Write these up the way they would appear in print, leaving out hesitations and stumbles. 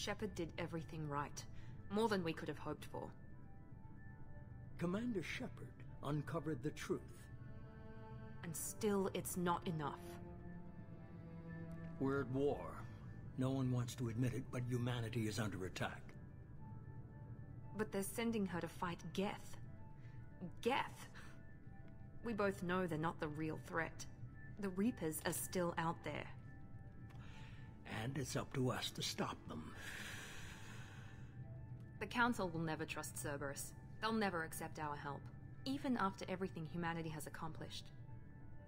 Shepard did everything right. More than we could have hoped for. Commander Shepard uncovered the truth. And still, it's not enough. We're at war. No one wants to admit it, but humanity is under attack. But they're sending her to fight Geth. Geth! We both know they're not the real threat. The Reapers are still out there. And it's up to us to stop them. The Council will never trust Cerberus. They'll never accept our help, even after everything humanity has accomplished.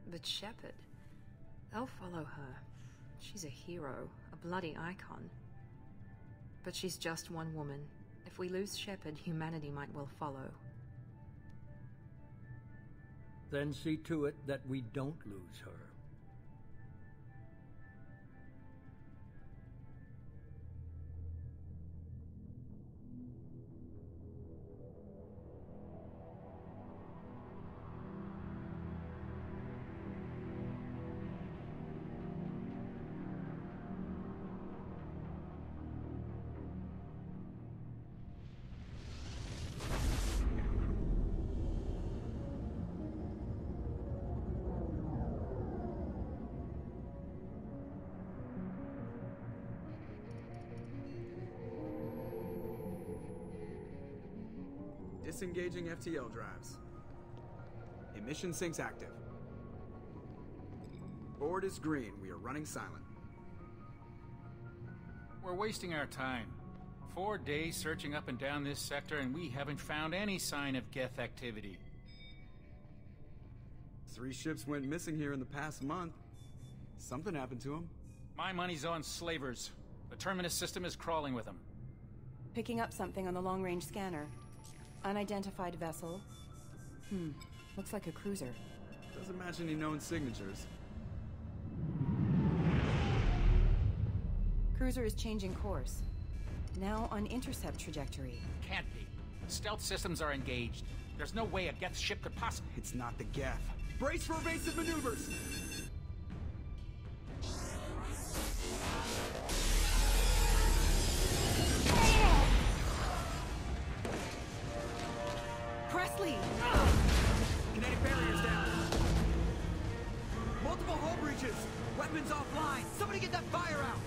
But Shepard, they'll follow her. She's a hero, a bloody icon. But she's just one woman. If we lose Shepard, humanity might well follow. Then see to it that we don't lose her. Disengaging FTL drives. Emission sinks active. Board is green. We are running silent. We're wasting our time. 4 days searching up and down this sector, and we haven't found any sign of Geth activity. 3 ships went missing here in the past month. Something happened to them. My money's on slavers. The Terminus system is crawling with them. Picking up something on the long-range scanner. Unidentified vessel. Looks like a cruiser. Doesn't match any known signatures. Cruiser is changing course. Now on intercept trajectory. Can't be. Stealth systems are engaged. There's no way a Geth ship could possibly... It's not the Geth. Brace for evasive maneuvers! Presley! Kinetic barriers down. Multiple hull breaches. Weapons offline. Somebody get that fire out.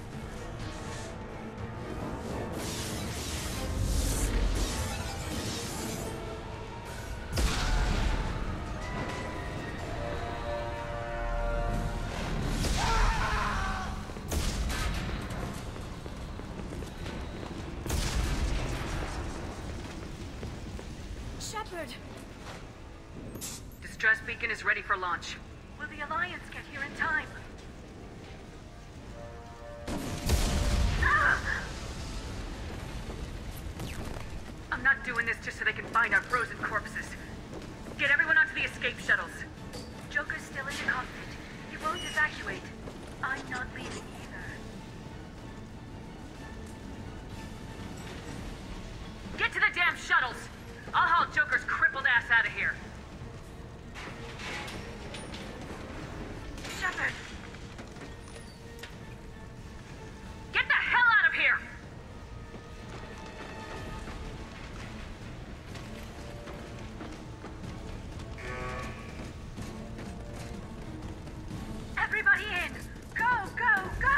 Shepard! Distress beacon is ready for launch. Will the Alliance get here in time? I'm not doing this just so they can find our frozen corpses. Get everyone onto the escape shuttles. Joker's still in the cockpit. He won't evacuate. I'm not leaving either. Get to the damn shuttles! I'll haul Joker's crippled ass out of here. Shepard! Get the hell out of here! Everybody in! Go, go, go!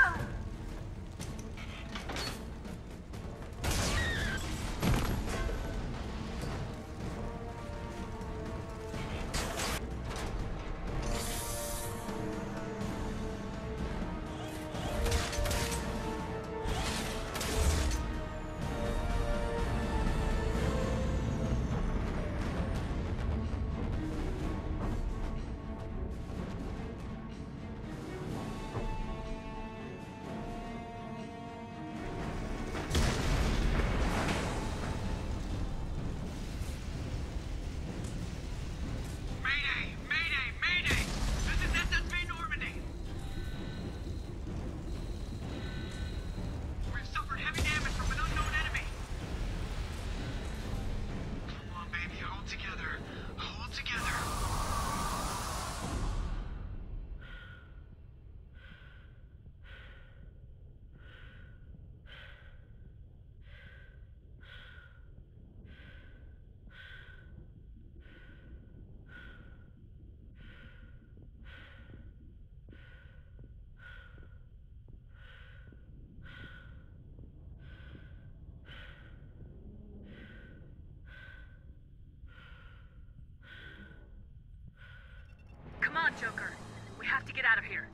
Joker. We have to get out of here.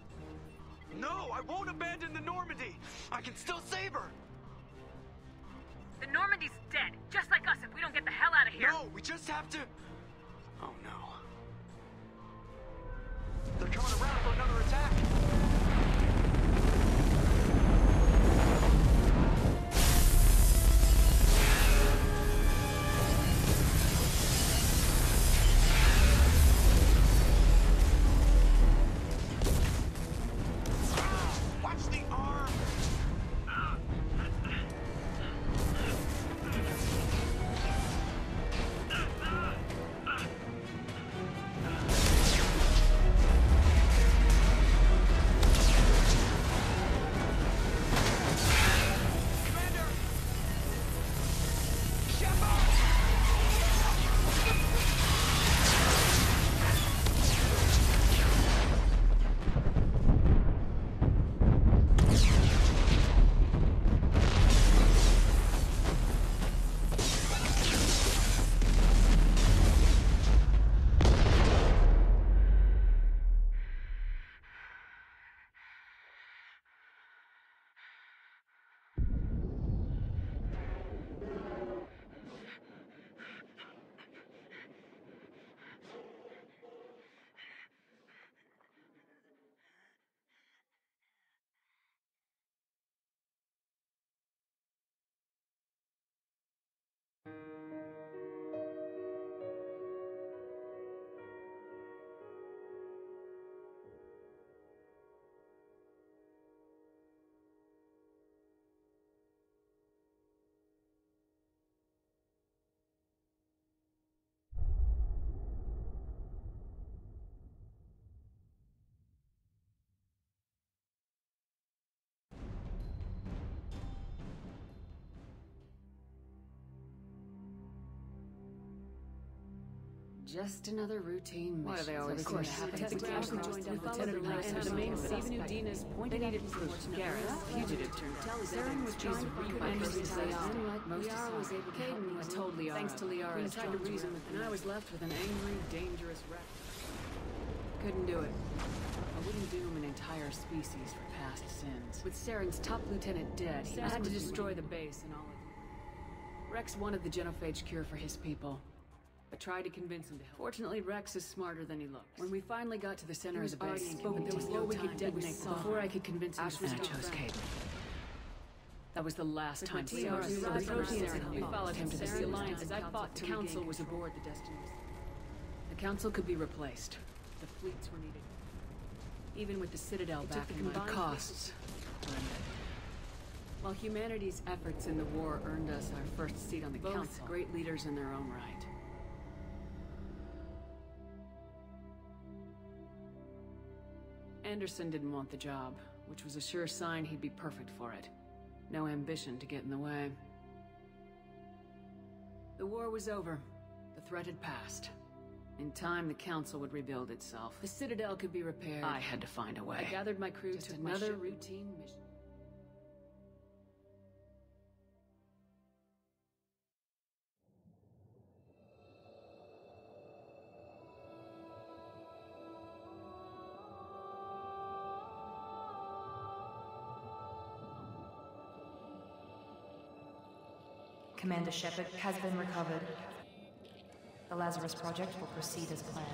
No, I won't abandon the Normandy! I can still save her! The Normandy's dead, just like us if we don't get the hell out of here. No, we just have to... Oh no. They're coming around for another attack! Just another routine mission. Why do they always seem to happen at the Lieutenant and the main Seavenudina's pointed needed proof. Garrus, fugitive turned Saren was trying to recoup Anderson's layout. Liara was able to help me. I told Liara. Thanks to Liara, I tried to reason with and I was left with an angry, dangerous wreck. Couldn't do it. I wouldn't doom an entire species for past sins. With Saren's top lieutenant dead, he had to destroy the base and all of it. Rex wanted the genophage cure for his people. I tried to convince him to help. Fortunately, Rex is smarter than he looks. When we finally got to the center of the base, but there was no way we could detonate before I could convince him to chose Caden. That was the last time we saw the Proteans. We followed him to the Alliance as I thought the Council was aboard the Destiny. The Council could be replaced. The fleets were needed. Even with the Citadel back, the costs were immense. While humanity's efforts in the war earned us our first seat on the Council, great leaders in their own right. Anderson didn't want the job, which was a sure sign he'd be perfect for it. No ambition to get in the way. The war was over. The threat had passed. In time, the Council would rebuild itself. The Citadel could be repaired. I had to find a way. I gathered my crew to another routine mission. Commander Shepard has been recovered. The Lazarus Project will proceed as planned.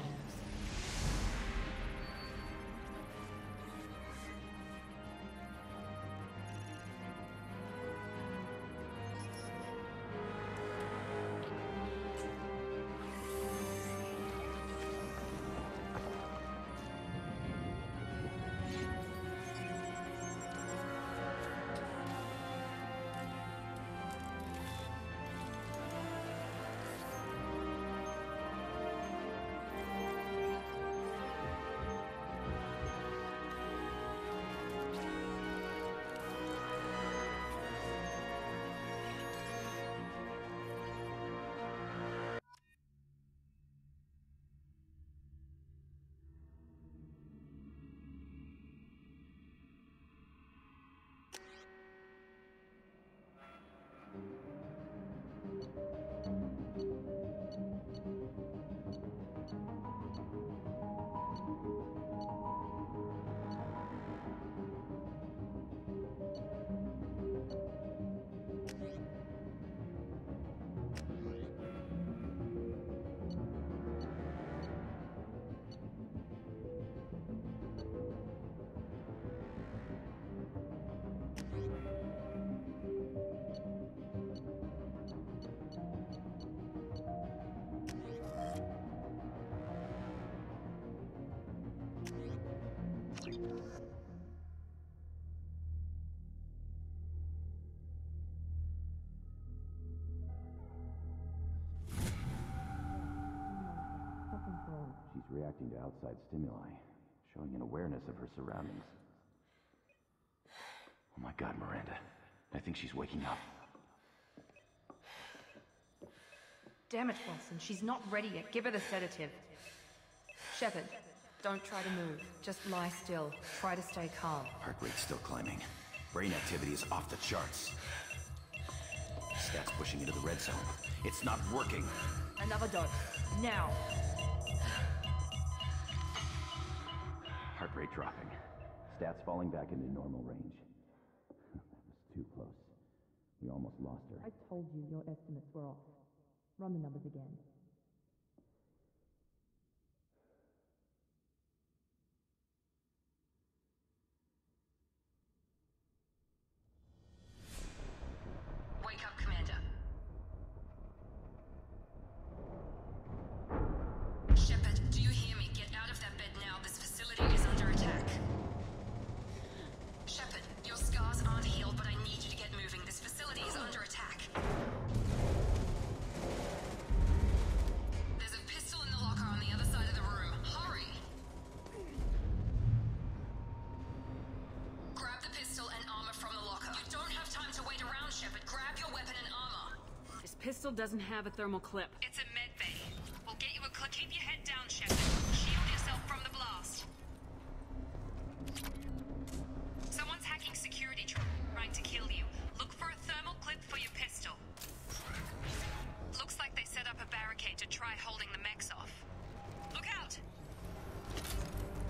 She's reacting to outside stimuli, showing an awareness of her surroundings. Oh my god, Miranda. I think she's waking up. Damn it, Wilson. She's not ready yet. Give her the sedative. Shepard, don't try to move. Just lie still. Try to stay calm. Heart rate's still climbing. Brain activity is off the charts. Stats pushing into the red zone. It's not working. Another dose. Now. Heart rate dropping. Stats falling back into normal range. That was too close. We almost lost her. I told you your estimates were off. Run the numbers again. Wake up, Commander. Shepard, do you hear me? Get out of that bed now. This facility is under attack. Shepard, your scars aren't healed, but I need you to get moving. This facility is under attack. There's a pistol in the locker on the other side of the room. Hurry! Grab the pistol and armor from the locker. You don't have time to wait around, Shepard. Grab your weapon and armor. This pistol doesn't have a thermal clip. It's a med bay. We'll get you a clip. Keep your head down, Shepard. Shield yourself from the blast. Someone's hacking security trying to kill you. Look for a thermal clip for your pistol. Looks like they set up a barricade to try holding the mechs off. Look out!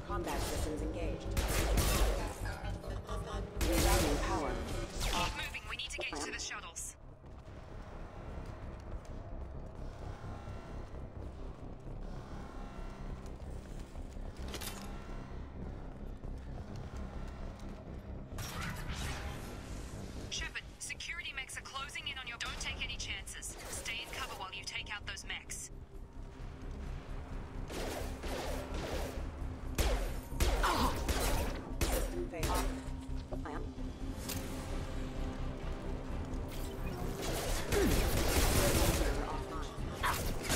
Combat systems engaged. Rerouting power. Keep moving. We need to get to the shuttles. Shepard, security mechs are closing in on your... Don't take any chances. Stay in cover while you take out those mechs. System failure.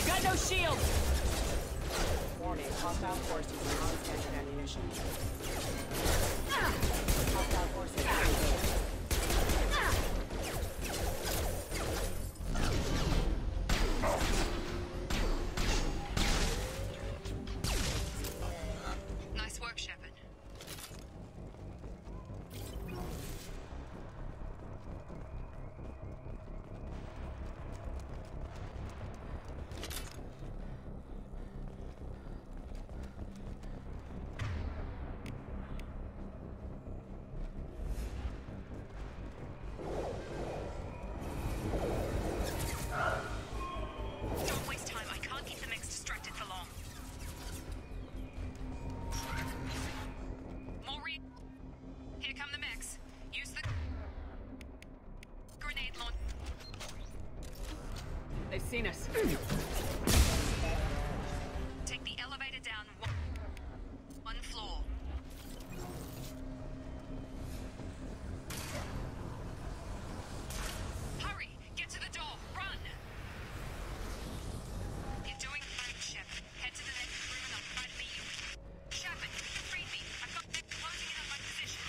Got no shield! Warning, hostile forces are on standard ammunition. Hostile forces engaged. Nice work, Shepard. Don't waste time. I can't keep the mechs distracted for long. Here come the mechs. Use the grenade launch. They've seen us. Take the elevator down one floor. Hurry! Get to the door! Run! You're doing fine, Shepard. Head to the next room and I'll try to meet you. Shepard, free me. I've got them closing in on my position.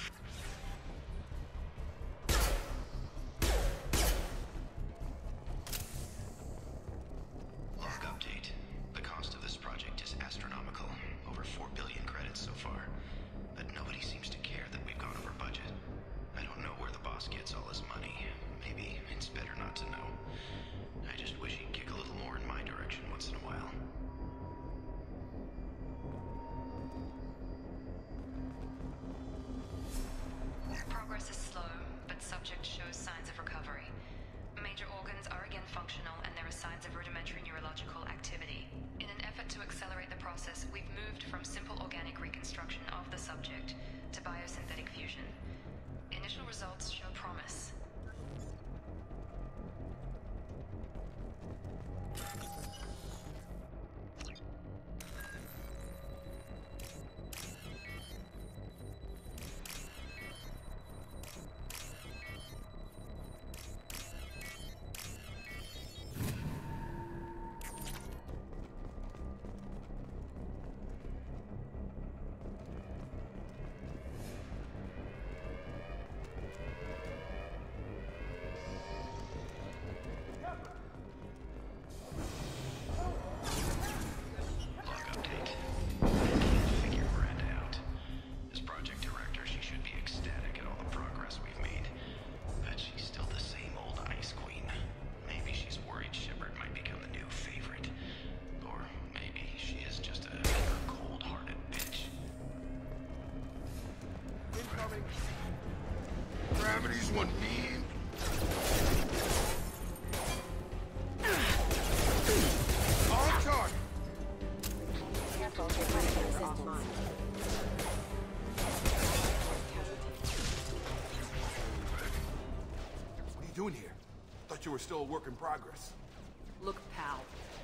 Log update. The cost of this project is astronomical. Over 4 billion credits so far. But nobody seems to care that we've gone over budget. I don't know where the boss gets all his money. Maybe it's better not to know. I just wish he'd kick a little more in my direction once in a while. Progress is slow, but subject shows signs of recovery. Major organs are again functional, and there are signs of rudimentary neurological activity. In an effort to accelerate the process, we've moved from simple organic reconstruction of the subject to biosynthetic fusion. Initial results show promise. mine. What are you doing here? Thought you were still a work in progress. Look, pal.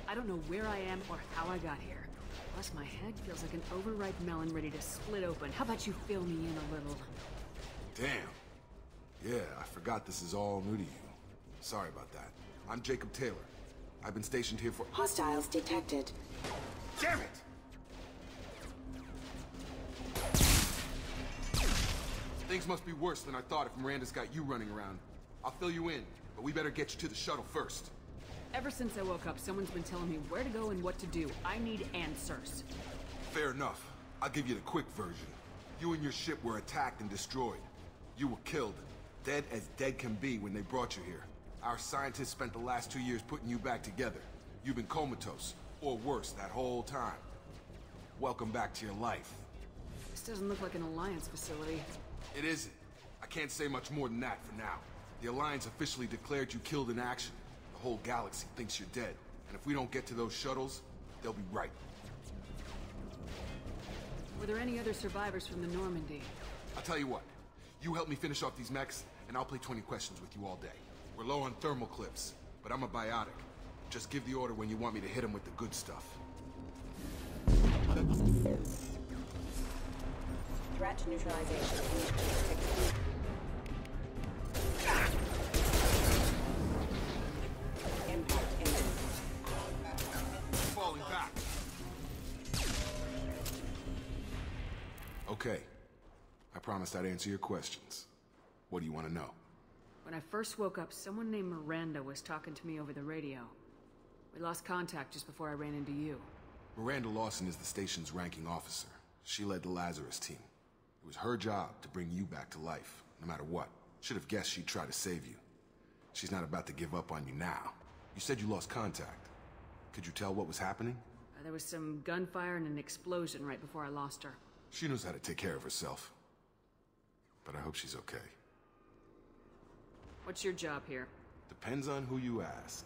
I don't know where I am or how I got here. Plus, my head feels like an overripe melon ready to split open. How about you fill me in a little? Damn. Yeah, I forgot this is all new to you. Sorry about that. I'm Jacob Taylor. I've been stationed here for— Hostiles detected. Damn it! Things must be worse than I thought if Miranda's got you running around. I'll fill you in, but we better get you to the shuttle first. Ever since I woke up, someone's been telling me where to go and what to do. I need answers. Fair enough. I'll give you the quick version. You and your ship were attacked and destroyed. You were killed. Dead as dead can be when they brought you here. Our scientists spent the last 2 years putting you back together. You've been comatose, or worse, that whole time. Welcome back to your life. This doesn't look like an Alliance facility. It isn't. I can't say much more than that for now. The Alliance officially declared you killed in action. The whole galaxy thinks you're dead. And if we don't get to those shuttles, they'll be right. Were there any other survivors from the Normandy? I'll tell you what. You help me finish off these mechs, and I'll play 20 questions with you all day. We're low on thermal clips, but I'm a biotic. Just give the order when you want me to hit them with the good stuff. Threat neutralization. Impact imminent. Falling back. Okay. I promised I'd answer your questions. What do you want to know? When I first woke up, someone named Miranda was talking to me over the radio. We lost contact just before I ran into you. Miranda Lawson is the station's ranking officer. She led the Lazarus team. It was her job to bring you back to life, no matter what. Should have guessed she'd try to save you. She's not about to give up on you now. You said you lost contact. Could you tell what was happening? There was some gunfire and an explosion right before I lost her. She knows how to take care of herself. But I hope she's okay. What's your job here? Depends on who you ask.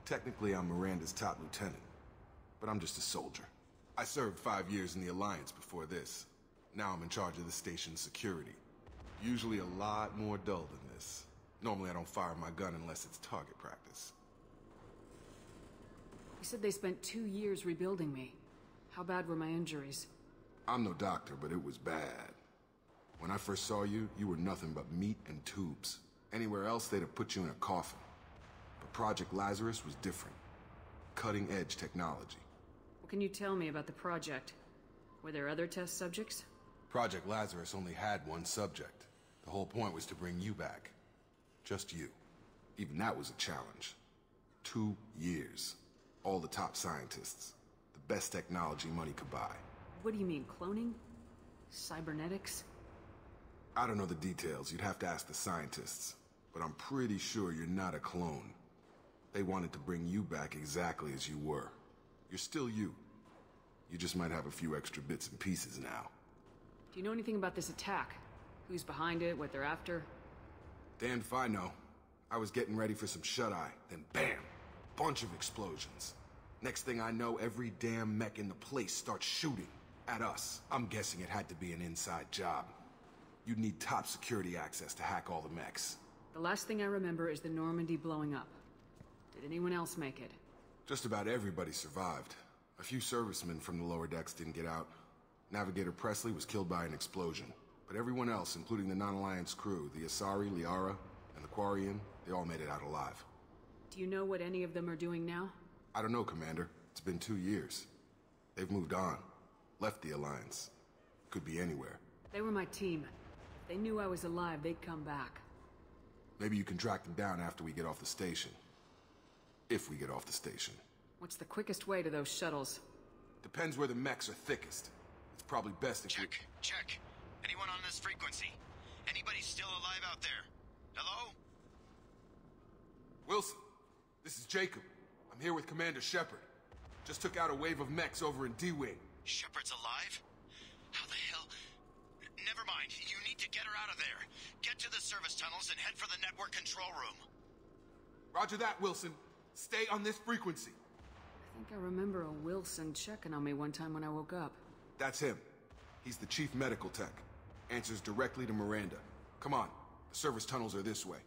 Technically, I'm Miranda's top lieutenant. But I'm just a soldier. I served 5 years in the Alliance before this. Now I'm in charge of the station's security. Usually a lot more dull than this. Normally I don't fire my gun unless it's target practice. You said they spent 2 years rebuilding me. How bad were my injuries? I'm no doctor, but it was bad. When I first saw you, you were nothing but meat and tubes. Anywhere else, they'd have put you in a coffin. But Project Lazarus was different. Cutting-edge technology. What can you tell me about the project? Were there other test subjects? Project Lazarus only had one subject. The whole point was to bring you back. Just you. Even that was a challenge. 2 years. All the top scientists. The best technology money could buy. What do you mean, cloning? Cybernetics? I don't know the details. You'd have to ask the scientists. But I'm pretty sure you're not a clone. They wanted to bring you back exactly as you were. You're still you. You just might have a few extra bits and pieces now. Do you know anything about this attack? Who's behind it, what they're after? Damned if I know. I was getting ready for some shut-eye, then bam! Bunch of explosions. Next thing I know, every damn mech in the place starts shooting at us. I'm guessing it had to be an inside job. You'd need top security access to hack all the mechs. The last thing I remember is the Normandy blowing up. Did anyone else make it? Just about everybody survived. A few servicemen from the lower decks didn't get out. Navigator Presley was killed by an explosion. But everyone else, including the non-Alliance crew, the Asari, Liara, and the Quarian, they all made it out alive. Do you know what any of them are doing now? I don't know, Commander. It's been 2 years. They've moved on. Left the Alliance. Could be anywhere. They were my team. If they knew I was alive, they'd come back. Maybe you can track them down after we get off the station. If we get off the station. What's the quickest way to those shuttles? Depends where the mechs are thickest. It's probably best if Check. Anyone on this frequency? Anybody still alive out there? Hello? Wilson, this is Jacob. I'm here with Commander Shepard. Just took out a wave of mechs over in D-Wing. Shepard's alive? How the hell? Never mind. You need to get her out of there. Get to the service tunnels and head for the network control room. Roger that, Wilson. Stay on this frequency. I think I remember a Wilson checking on me one time when I woke up. That's him. He's the chief medical tech. Answers directly to Miranda. Come on. The service tunnels are this way.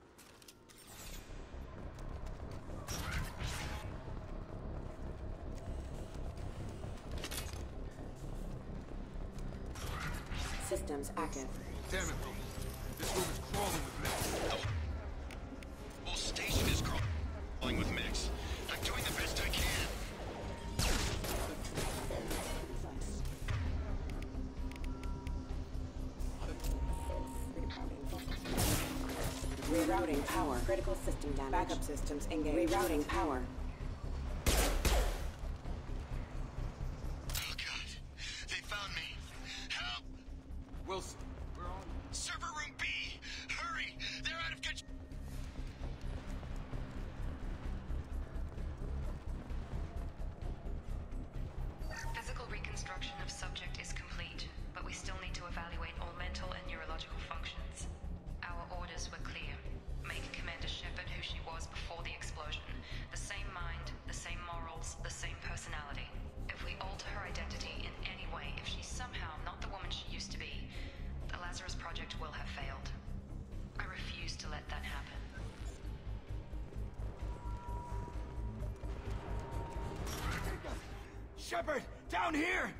Systems active. Damn it, this room is crawling with mechs. The whole station is crawling with mechs. I'm doing the best I can. Rerouting power. Critical system damage. Backup systems engaged. Rerouting power. Oh God, they found me. Help! Wilson, where are you? Server room B! Hurry! They're out of control! Physical reconstruction of subject is complete, but we still need to evaluate all mental and neurological functions. Our orders were clear. Make Commander Shepard who she was before the explosion. The same mind, the same morals, the same personality. If we alter her identity in any way, if she's somehow not the woman she used to be, the Lazarus Project will have failed. I refuse to let that happen. Shepard, down here!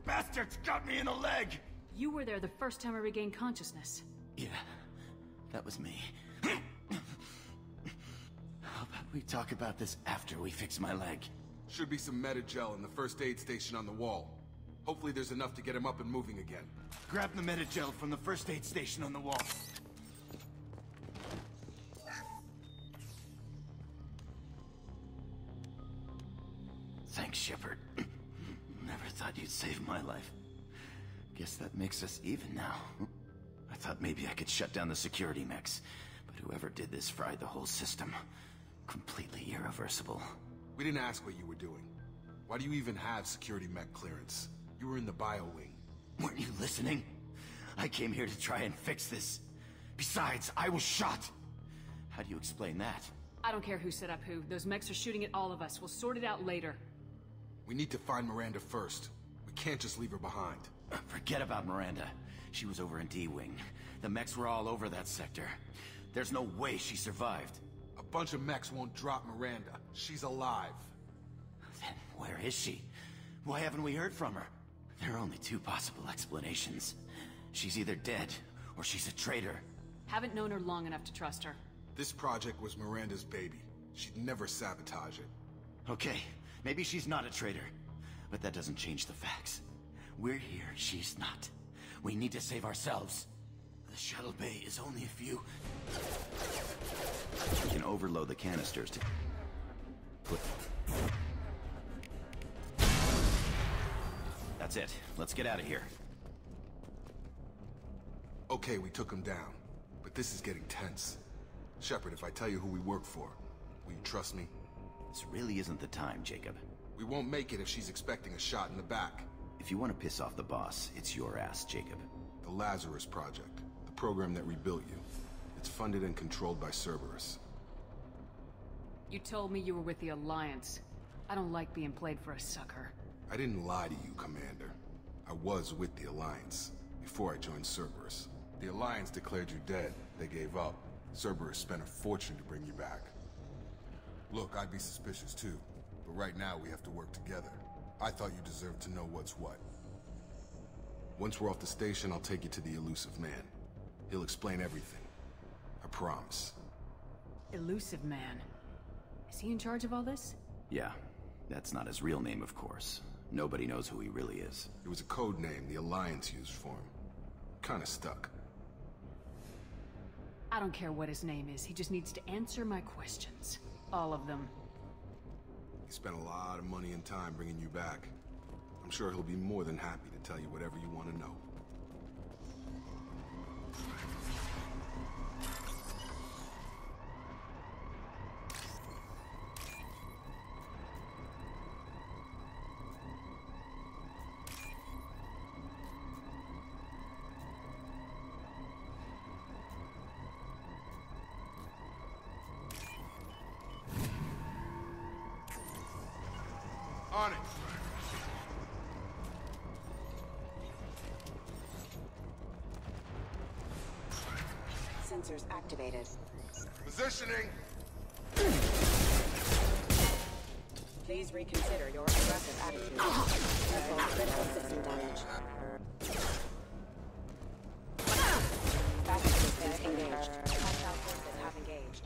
Bastards got me in the leg! You were there the first time I regained consciousness. Yeah, that was me. How about we talk about this after we fix my leg? Should be some meta-gel in the first aid station on the wall. Hopefully there's enough to get him up and moving again. Grab the meta-gel from the first aid station on the wall. Thanks, Shepard. Never thought you'd save my life. Guess that makes us even now. I thought maybe I could shut down the security mechs, but whoever did this fried the whole system. Completely irreversible. We didn't ask what you were doing. Why do you even have security mech clearance? You were in the bio wing. Weren't you listening? I came here to try and fix this. Besides, I was shot. How do you explain that? I don't care who set up who. Those mechs are shooting at all of us. We'll sort it out later. We need to find Miranda first. We can't just leave her behind. Forget about Miranda. She was over in D-Wing. The mechs were all over that sector. There's no way she survived. A bunch of mechs won't drop Miranda. She's alive. Then where is she? Why haven't we heard from her? There are only two possible explanations. She's either dead, or she's a traitor. Haven't known her long enough to trust her. This project was Miranda's baby. She'd never sabotage it. Okay, maybe she's not a traitor. But that doesn't change the facts. We're here, she's not. We need to save ourselves. The shuttle bay is only a few... We can overload the canisters to... That's it. Let's get out of here. Okay, we took him down. But this is getting tense. Shepard, if I tell you who we work for, will you trust me? This really isn't the time, Jacob. We won't make it if she's expecting a shot in the back. If you want to piss off the boss, it's your ass, Jacob. The Lazarus Project. The program that rebuilt you. It's funded and controlled by Cerberus. You told me you were with the Alliance. I don't like being played for a sucker. I didn't lie to you, Commander. I was with the Alliance, before I joined Cerberus. The Alliance declared you dead. They gave up. Cerberus spent a fortune to bring you back. Look, I'd be suspicious too, but right now we have to work together. I thought you deserved to know what's what. Once we're off the station, I'll take you to the Elusive Man. He'll explain everything. I promise. Elusive Man. Is he in charge of all this? Yeah, that's not his real name, of course. Nobody knows who he really is. It was a code name the Alliance used for him. Kinda stuck. I don't care what his name is. He just needs to answer my questions. All of them. He spent a lot of money and time bringing you back. I'm sure he'll be more than happy to tell you whatever you want to know. On it. sensors activated. Positioning! Please reconsider your aggressive attitude. Careful, critical system damage. Battery systems engaged. Hostile forces have engaged.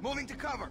Moving to cover!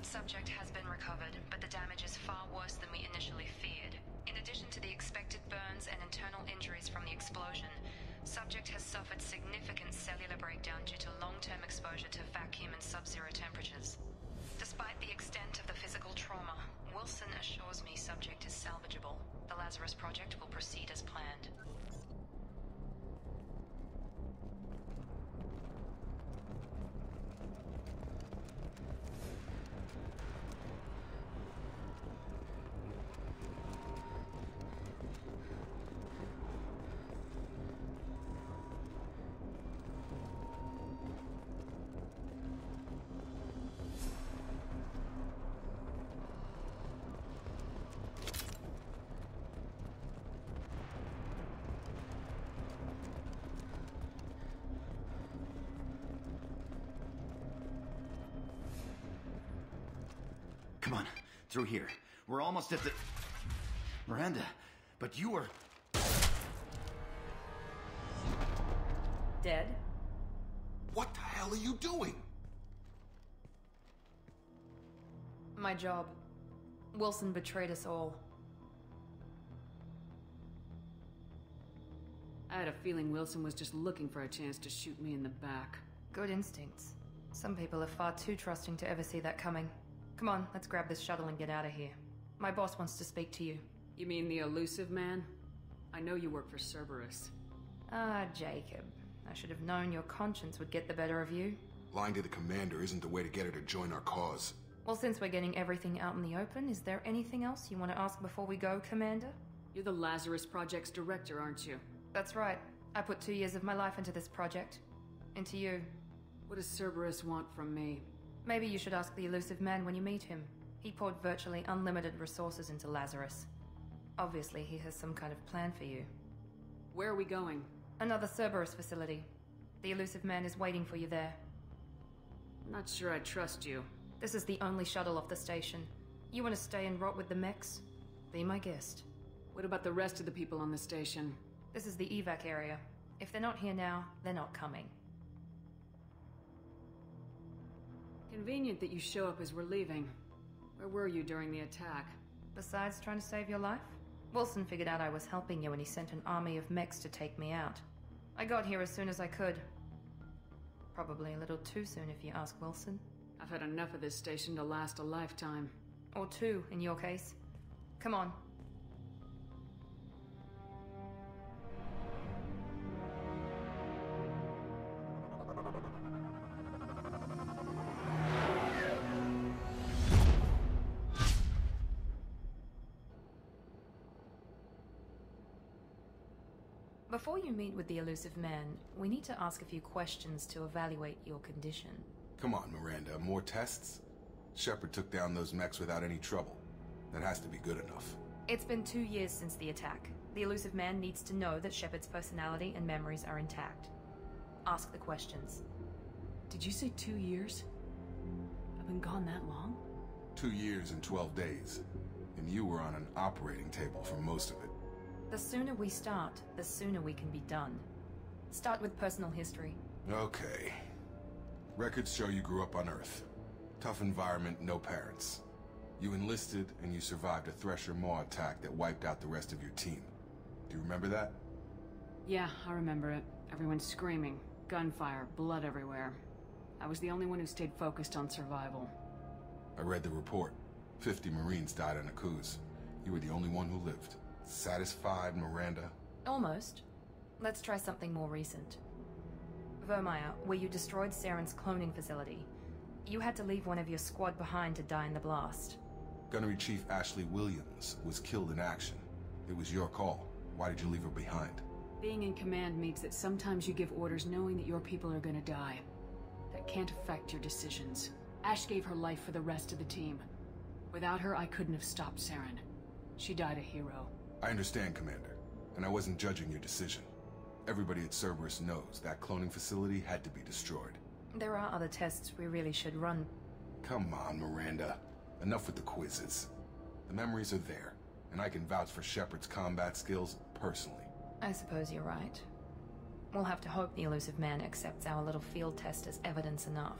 Subject has been recovered, but the damage is far worse than we initially feared. In addition to the expected burns and internal injuries from the explosion, subject has suffered significant cellular breakdown due to long-term exposure to vacuum and sub-zero temperatures. Despite the extent of the physical trauma, Wilson assures me subject is salvageable. The Lazarus Project will proceed as planned. Come on, through here. We're almost at the... Miranda, but you were... Dead? What the hell are you doing? My job. Wilson betrayed us all. I had a feeling Wilson was just looking for a chance to shoot me in the back. Good instincts. Some people are far too trusting to ever see that coming. Come on, let's grab this shuttle and get out of here. My boss wants to speak to you. You mean the elusive man? I know you work for Cerberus. Ah, Jacob. I should have known your conscience would get the better of you. Lying to the commander isn't the way to get her to join our cause. Well, since we're getting everything out in the open, is there anything else you want to ask before we go, Commander? You're the Lazarus Project's director, aren't you? That's right. I put 2 years of my life into this project. Into you. What does Cerberus want from me? Maybe you should ask the elusive man when you meet him. He poured virtually unlimited resources into Lazarus. Obviously, he has some kind of plan for you. Where are we going? Another Cerberus facility. The elusive man is waiting for you there. I'm not sure I trust you. This is the only shuttle off the station. You want to stay and rot with the mechs? Be my guest. What about the rest of the people on the station? This is the evac area. If they're not here now, they're not coming. Convenient that you show up as we're leaving. Where were you during the attack? Besides trying to save your life? Wilson figured out I was helping you when he sent an army of mechs to take me out. I got here as soon as I could. Probably a little too soon if you ask Wilson. I've had enough of this station to last a lifetime. Or 2, in your case. Come on. Before you meet with the elusive man, we need to ask a few questions to evaluate your condition. Come on, Miranda, more tests? Shepard took down those mechs without any trouble. That has to be good enough. It's been 2 years since the attack. The elusive man needs to know that Shepard's personality and memories are intact. Ask the questions. Did you say 2 years? I've been gone that long? 2 years and 12 days. And you were on an operating table for most of it. The sooner we start, the sooner we can be done. Start with personal history. Okay. Records show you grew up on Earth. Tough environment, no parents. You enlisted and you survived a Thresher Maw attack that wiped out the rest of your team. Do you remember that? Yeah, I remember it. Everyone screaming, gunfire, blood everywhere. I was the only one who stayed focused on survival. I read the report. 50 Marines died in a cruise. You were the only one who lived. Satisfied, Miranda? Almost. Let's try something more recent. Vermeer, where you destroyed Saren's cloning facility. You had to leave one of your squad behind to die in the blast. Gunnery Chief Ashley Williams was killed in action. It was your call. Why did you leave her behind? Being in command means that sometimes you give orders knowing that your people are gonna die. That can't affect your decisions. Ash gave her life for the rest of the team. Without her, I couldn't have stopped Saren. She died a hero. I understand, Commander. And I wasn't judging your decision. Everybody at Cerberus knows that cloning facility had to be destroyed. There are other tests we really should run. Come on, Miranda. Enough with the quizzes. The memories are there, and I can vouch for Shepard's combat skills personally. I suppose you're right. We'll have to hope the elusive man accepts our little field test as evidence enough.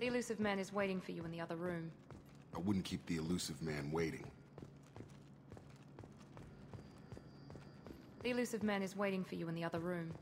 The elusive man is waiting for you in the other room. I wouldn't keep the elusive man waiting. The elusive man is waiting for you in the other room.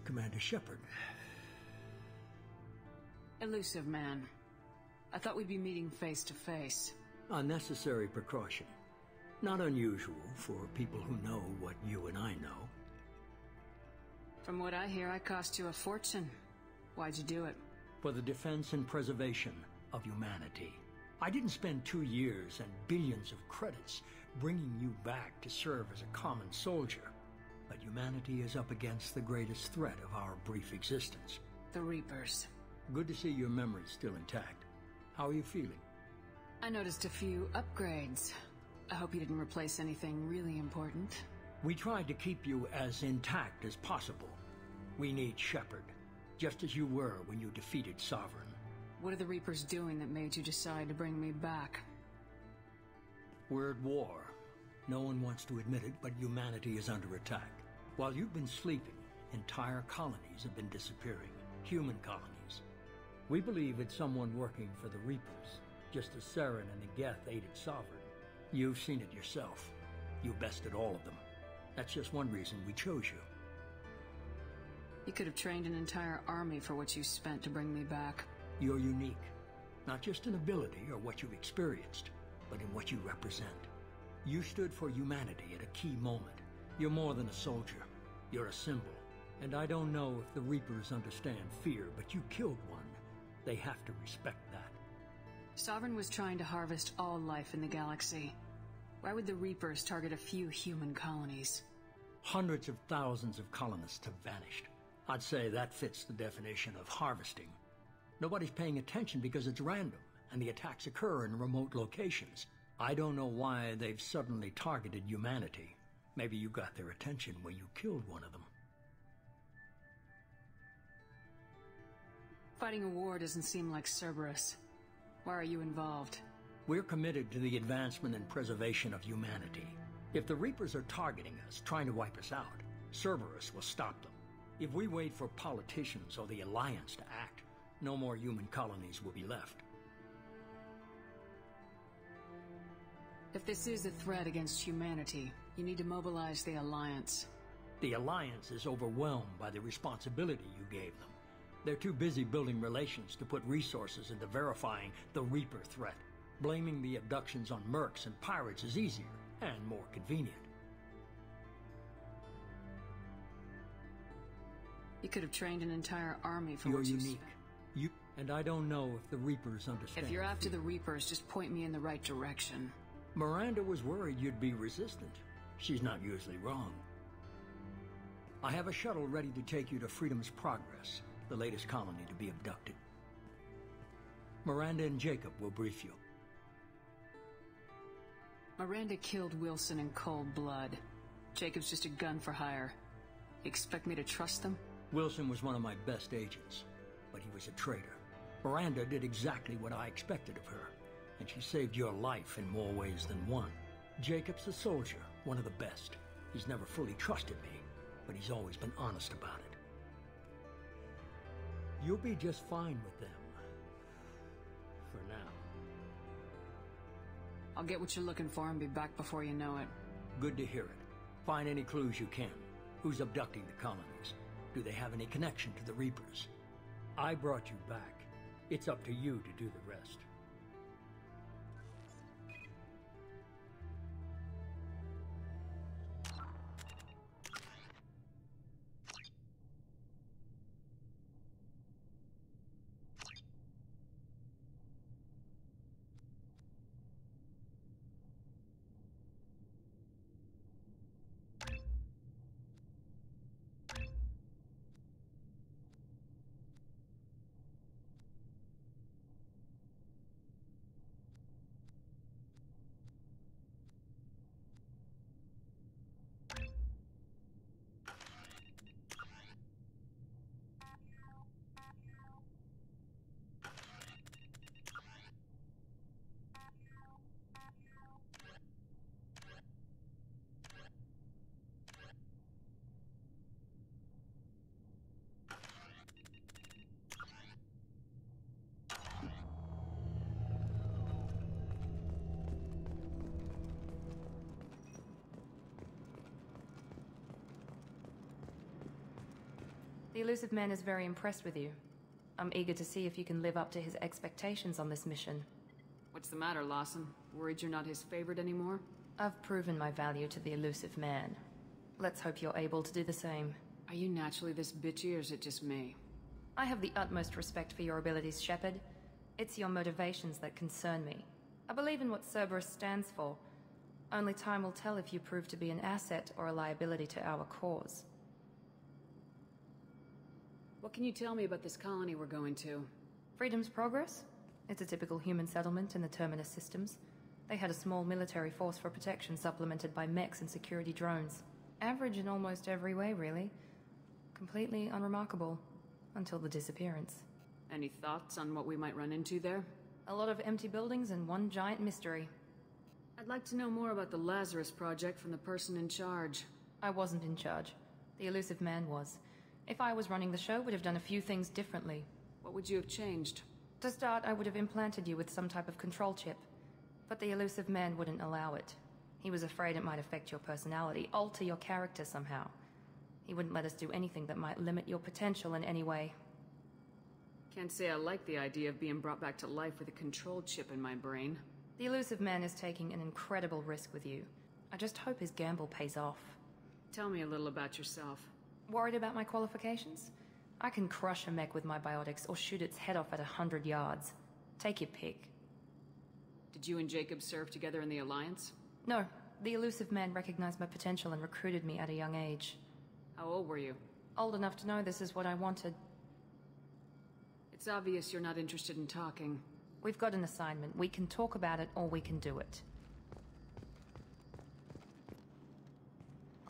Commander Shepard. Elusive man. I thought we'd be meeting face to face. Unnecessary precaution. Not unusual for people who know what you and I know. From what I hear, I cost you a fortune. Why'd you do it? For the defense and preservation of humanity. I didn't spend 2 years and billions of credits bringing you back to serve as a common soldier. But humanity is up against the greatest threat of our brief existence. The Reapers. Good to see your memory's still intact. How are you feeling? I noticed a few upgrades. I hope you didn't replace anything really important. We tried to keep you as intact as possible. We need Shepard, just as you were when you defeated Sovereign. What are the Reapers doing that made you decide to bring me back? We're at war. No one wants to admit it, but humanity is under attack. While you've been sleeping, entire colonies have been disappearing. Human colonies. We believe it's someone working for the Reapers, just as Saren and the Geth aided Sovereign. You've seen it yourself. You bested all of them. That's just one reason we chose you. You could have trained an entire army for what you spent to bring me back. You're unique, not just in ability or what you've experienced, but in what you represent. You stood for humanity at a key moment. You're more than a soldier. You're a symbol. And I don't know if the Reapers understand fear, but you killed one. They have to respect that. Sovereign was trying to harvest all life in the galaxy. Why would the Reapers target a few human colonies? Hundreds of thousands of colonists have vanished. I'd say that fits the definition of harvesting. Nobody's paying attention because it's random, and the attacks occur in remote locations. I don't know why they've suddenly targeted humanity. Maybe you got their attention when you killed one of them. Fighting a war doesn't seem like Cerberus. Why are you involved? We're committed to the advancement and preservation of humanity. If the Reapers are targeting us, trying to wipe us out, Cerberus will stop them. If we wait for politicians or the Alliance to act, no more human colonies will be left. If this is a threat against humanity, you need to mobilize the Alliance. The Alliance is overwhelmed by the responsibility you gave them. They're too busy building relations to put resources into verifying the Reaper threat. Blaming the abductions on mercs and pirates is easier and more convenient. You could have trained an entire army for You're what you unique. And I don't know if the Reapers understand. If you're after the Reapers, just point me in the right direction. Miranda was worried you'd be resistant. She's not usually wrong. I have a shuttle ready to take you to Freedom's Progress, the latest colony to be abducted. Miranda and Jacob will brief you. Miranda killed Wilson in cold blood. Jacob's just a gun for hire. You expect me to trust them? Wilson was one of my best agents, but he was a traitor. Miranda did exactly what I expected of her, and she saved your life in more ways than one. Jacob's a soldier, one of the best. He's never fully trusted me, but he's always been honest about it. You'll be just fine with them. For now. I'll get what you're looking for and be back before you know it. Good to hear it. Find any clues you can. Who's abducting the colonies? Do they have any connection to the Reapers? I brought you back. It's up to you to do the rest. The elusive man is very impressed with you. I'm eager to see if you can live up to his expectations on this mission. What's the matter, Lawson? Worried you're not his favorite anymore? I've proven my value to the elusive man. Let's hope you're able to do the same. Are you naturally this bitchy, or is it just me? I have the utmost respect for your abilities, Shepard. It's your motivations that concern me. I believe in what Cerberus stands for. Only time will tell if you prove to be an asset or a liability to our cause. What can you tell me about this colony we're going to? Freedom's Progress? It's a typical human settlement in the Terminus systems. They had a small military force for protection supplemented by mechs and security drones. Average in almost every way, really. Completely unremarkable. Until the disappearance. Any thoughts on what we might run into there? A lot of empty buildings and one giant mystery. I'd like to know more about the Lazarus Project from the person in charge. I wasn't in charge. The elusive man was. If I was running the show, would have done a few things differently. What would you have changed? To start, I would have implanted you with some type of control chip. But the elusive man wouldn't allow it. He was afraid it might affect your personality, alter your character somehow. He wouldn't let us do anything that might limit your potential in any way. Can't say I like the idea of being brought back to life with a control chip in my brain. The elusive man is taking an incredible risk with you. I just hope his gamble pays off. Tell me a little about yourself. Worried about my qualifications? I can crush a mech with my biotics or shoot its head off at 100 yards. Take your pick. Did you and Jacob serve together in the Alliance? No. The elusive man recognized my potential and recruited me at a young age. How old were you? Old enough to know this is what I wanted. It's obvious you're not interested in talking. We've got an assignment. We can talk about it or we can do it.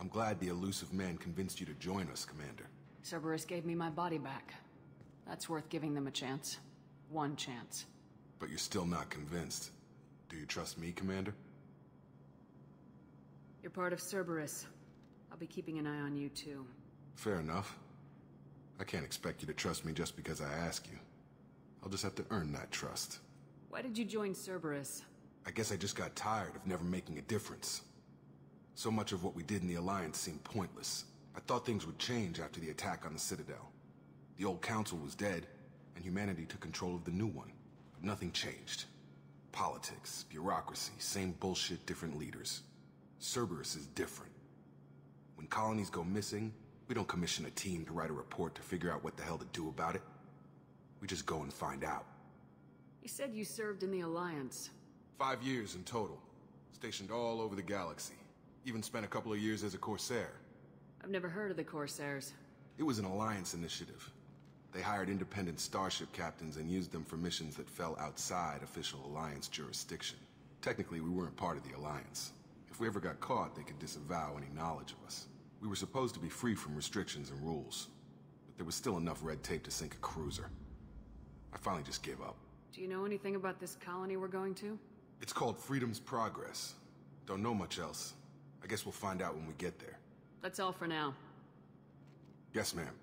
I'm glad the elusive man convinced you to join us, Commander. Cerberus gave me my body back. That's worth giving them a chance. One chance. But you're still not convinced. Do you trust me, Commander? You're part of Cerberus. I'll be keeping an eye on you, too. Fair enough. I can't expect you to trust me just because I ask you. I'll just have to earn that trust. Why did you join Cerberus? I guess I just got tired of never making a difference. So much of what we did in the Alliance seemed pointless. I thought things would change after the attack on the Citadel. The old council was dead, and humanity took control of the new one. But nothing changed. Politics, bureaucracy, same bullshit, different leaders. Cerberus is different. When colonies go missing, we don't commission a team to write a report to figure out what the hell to do about it. We just go and find out. You said you served in the Alliance. 5 years in total. Stationed all over the galaxy. Even spent a couple of years as a Corsair. I've never heard of the Corsairs. It was an Alliance initiative. They hired independent starship captains and used them for missions that fell outside official Alliance jurisdiction. Technically, we weren't part of the Alliance. If we ever got caught, they could disavow any knowledge of us. We were supposed to be free from restrictions and rules, but there was still enough red tape to sink a cruiser. I finally just gave up. Do you know anything about this colony we're going to? It's called Freedom's Progress. Don't know much else. I guess we'll find out when we get there. That's all for now. Yes, ma'am.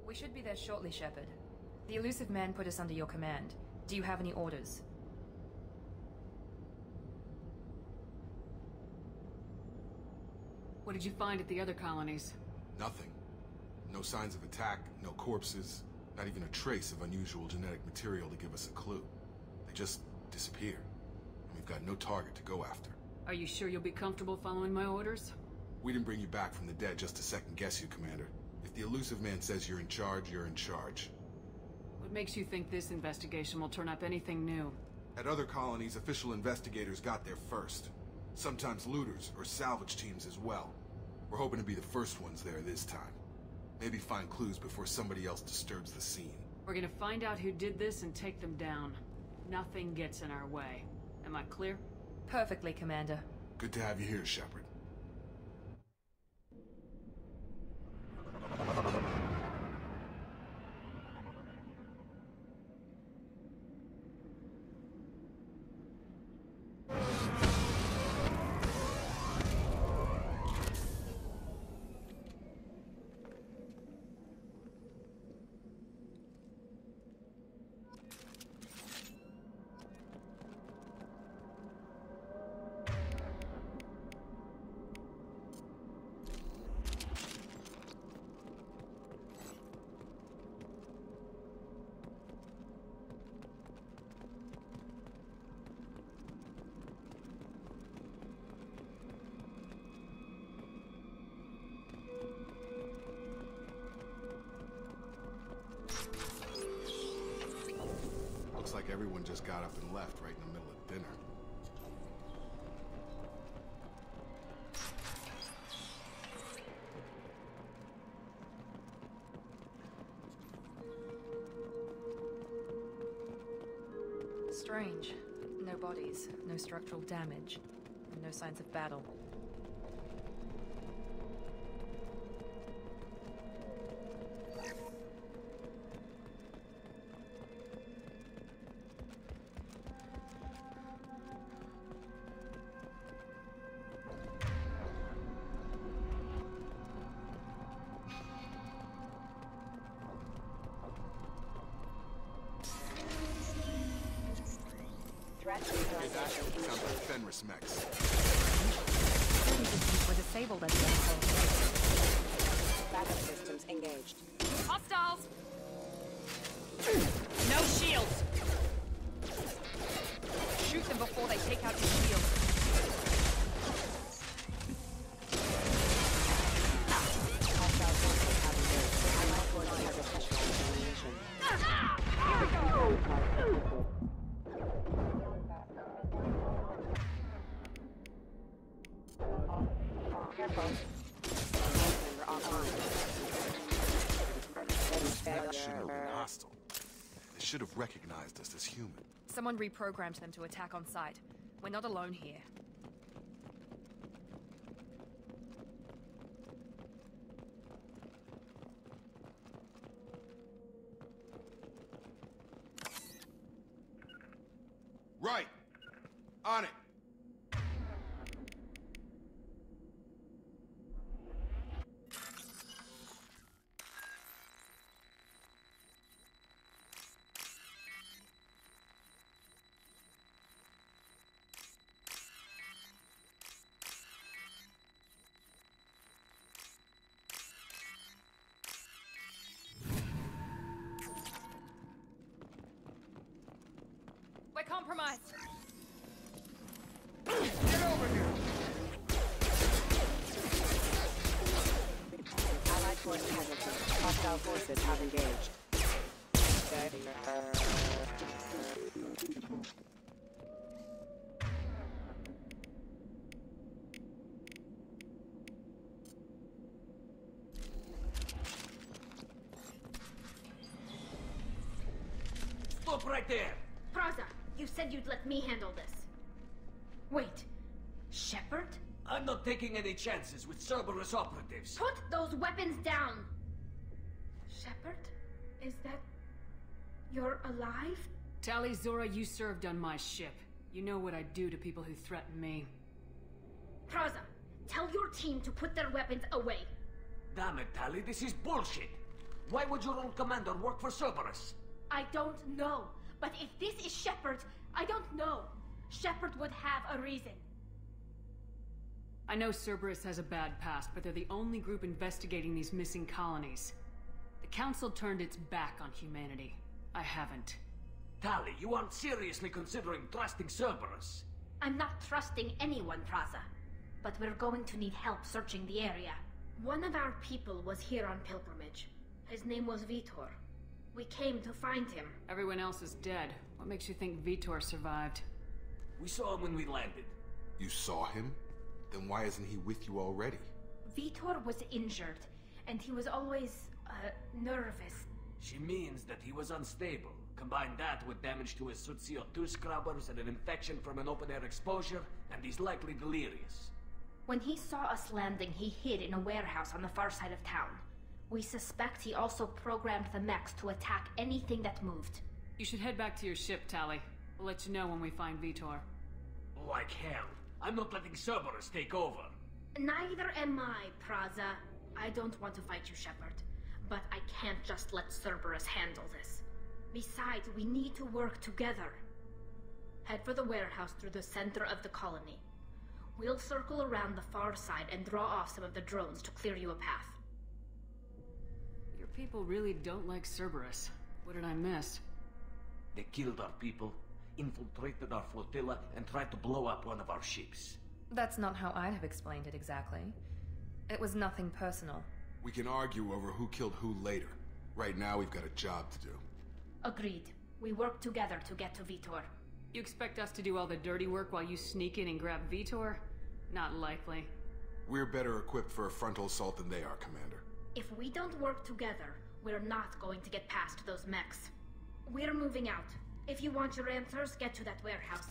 We should be there shortly, Shepard. The elusive man put us under your command. Do you have any orders? What did you find at the other colonies? Nothing. No signs of attack, no corpses, not even a trace of unusual genetic material to give us a clue. They just disappear. And we've got no target to go after. Are you sure you'll be comfortable following my orders? We didn't bring you back from the dead just to second-guess you, Commander. If the elusive man says you're in charge, you're in charge. What makes you think this investigation will turn up anything new? At other colonies, official investigators got there first. Sometimes looters or salvage teams as well. We're hoping to be the first ones there this time. Maybe find clues before somebody else disturbs the scene. We're gonna find out who did this and take them down. Nothing gets in our way. Am I clear? Perfectly, Commander. Good to have you here, Shepard. everyone just got up and left right in the middle of dinner. Strange. No bodies, no structural damage, and no signs of battle. Sounds like Fenris mechs. Security systems were disabled as well. Backup systems engaged. Hostiles! No shields! Shoot them before they take out your shield. They should have recognized us as human. Someone reprogrammed them to attack on sight. We're not alone here. Right! On it! We're compromised. Get over here! Allied force casualty. Hostile forces have engaged. Stop right there! Praza, you said you'd let me handle this. Wait, Shepard? I'm not taking any chances with Cerberus operatives. Put those weapons down! Shepard? Is that... you're alive? Tali, Zora, you served on my ship. You know what I do to people who threaten me. Praza, tell your team to put their weapons away. Damn it, Tali, this is bullshit. Why would your own commander work for Cerberus? I don't know. But if this is Shepard, I don't know. Shepard would have a reason. I know Cerberus has a bad past, but they're the only group investigating these missing colonies. The Council turned its back on humanity. I haven't. Tali, you aren't seriously considering trusting Cerberus. I'm not trusting anyone, Praza. But we're going to need help searching the area. One of our people was here on pilgrimage. His name was Vitor. We came to find him. Everyone else is dead. What makes you think Vitor survived? We saw him when we landed. You saw him? Then why isn't he with you already? Vitor was injured, and he was always, nervous. She means that he was unstable. Combine that with damage to his suit CO2 scrubbers and an infection from an open-air exposure, and he's likely delirious. When he saw us landing, he hid in a warehouse on the far side of town. We suspect he also programmed the mechs to attack anything that moved. You should head back to your ship, Tali. We'll let you know when we find Vitor. Like hell. I'm not letting Cerberus take over. Neither am I, Praza. I don't want to fight you, Shepard. But I can't just let Cerberus handle this. Besides, we need to work together. Head for the warehouse through the center of the colony. We'll circle around the far side and draw off some of the drones to clear you a path. Your people really don't like Cerberus. What did I miss? They killed our people, infiltrated our flotilla, and tried to blow up one of our ships. That's not how I'd have explained it exactly. It was nothing personal. We can argue over who killed who later. Right now, we've got a job to do. Agreed. We work together to get to Vitor. You expect us to do all the dirty work while you sneak in and grab Vitor? Not likely. We're better equipped for a frontal assault than they are, Commander. If we don't work together, we're not going to get past those mechs. We're moving out. If you want your answers, get to that warehouse.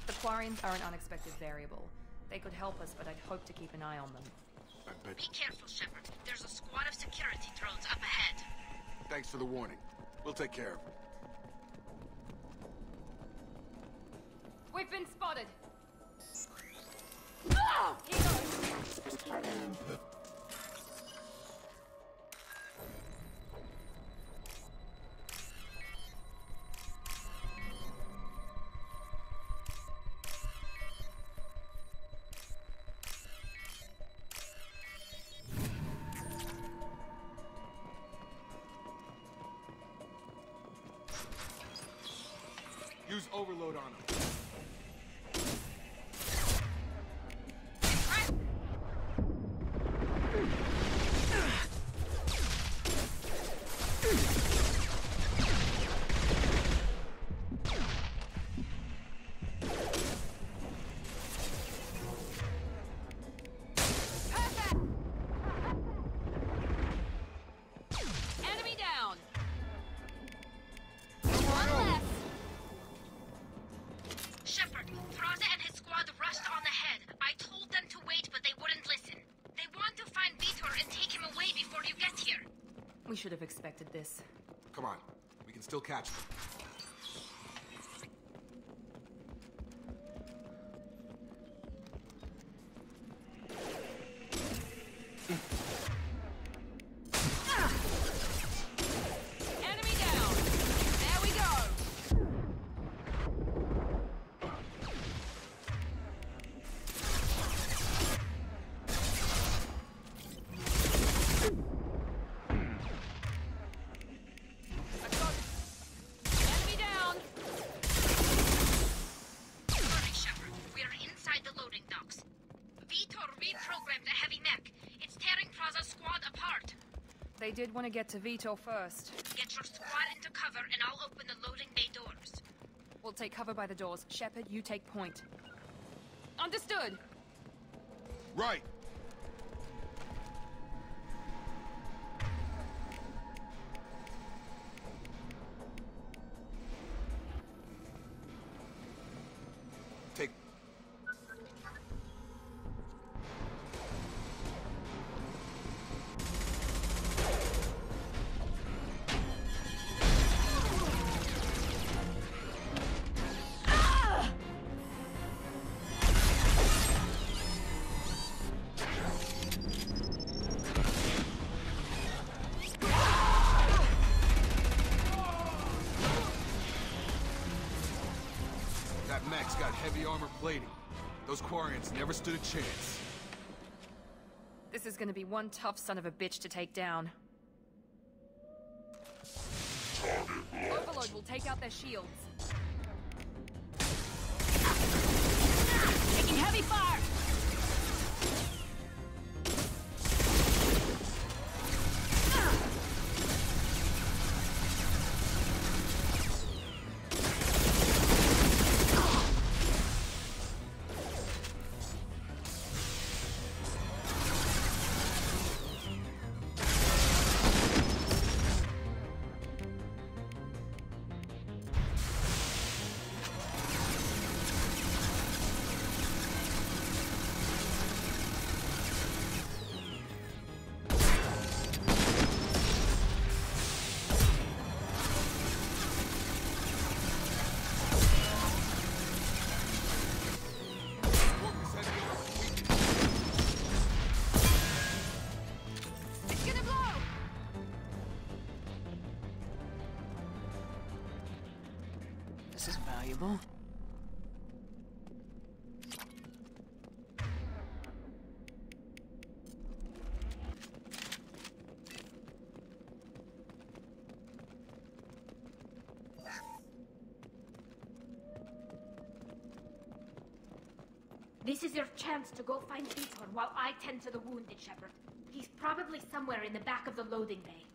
The Quarians are an unexpected variable. They could help us, but I'd hope to keep an eye on them. I bet. Be careful, Shepard. There's a squad of security drones up ahead. Thanks for the warning. We'll take care of them. We've been spotted! Ah! Here goes! Use overload on them. Enemy down! One left! Shepard, Fraza and his squad rushed on ahead. I told them to wait, but they wouldn't listen. They want to find Vitor and take him away before you get here. We should have expected this. Come on. We can still catch them. Enemy down! There we go! Enemy down! Sorry, Shepard. We're inside the loading docks. Vitor reprogrammed the heavy mech. It's tearing Fraza's squad apart. They did want to get to Vitor first. Get your squad into cover and I'll open the loading bay doors. We'll take cover by the doors. Shepard, you take point. Understood! Right. Take. That mech's got heavy armor plating. Those Quarians never stood a chance. This is gonna be one tough son of a bitch to take down. Overload will take out their shields. Taking heavy fire! It's gonna blow! This is valuable. This is your chance to go find Vitor while I tend to the wounded, Shepard. He's probably somewhere in the back of the loading bay.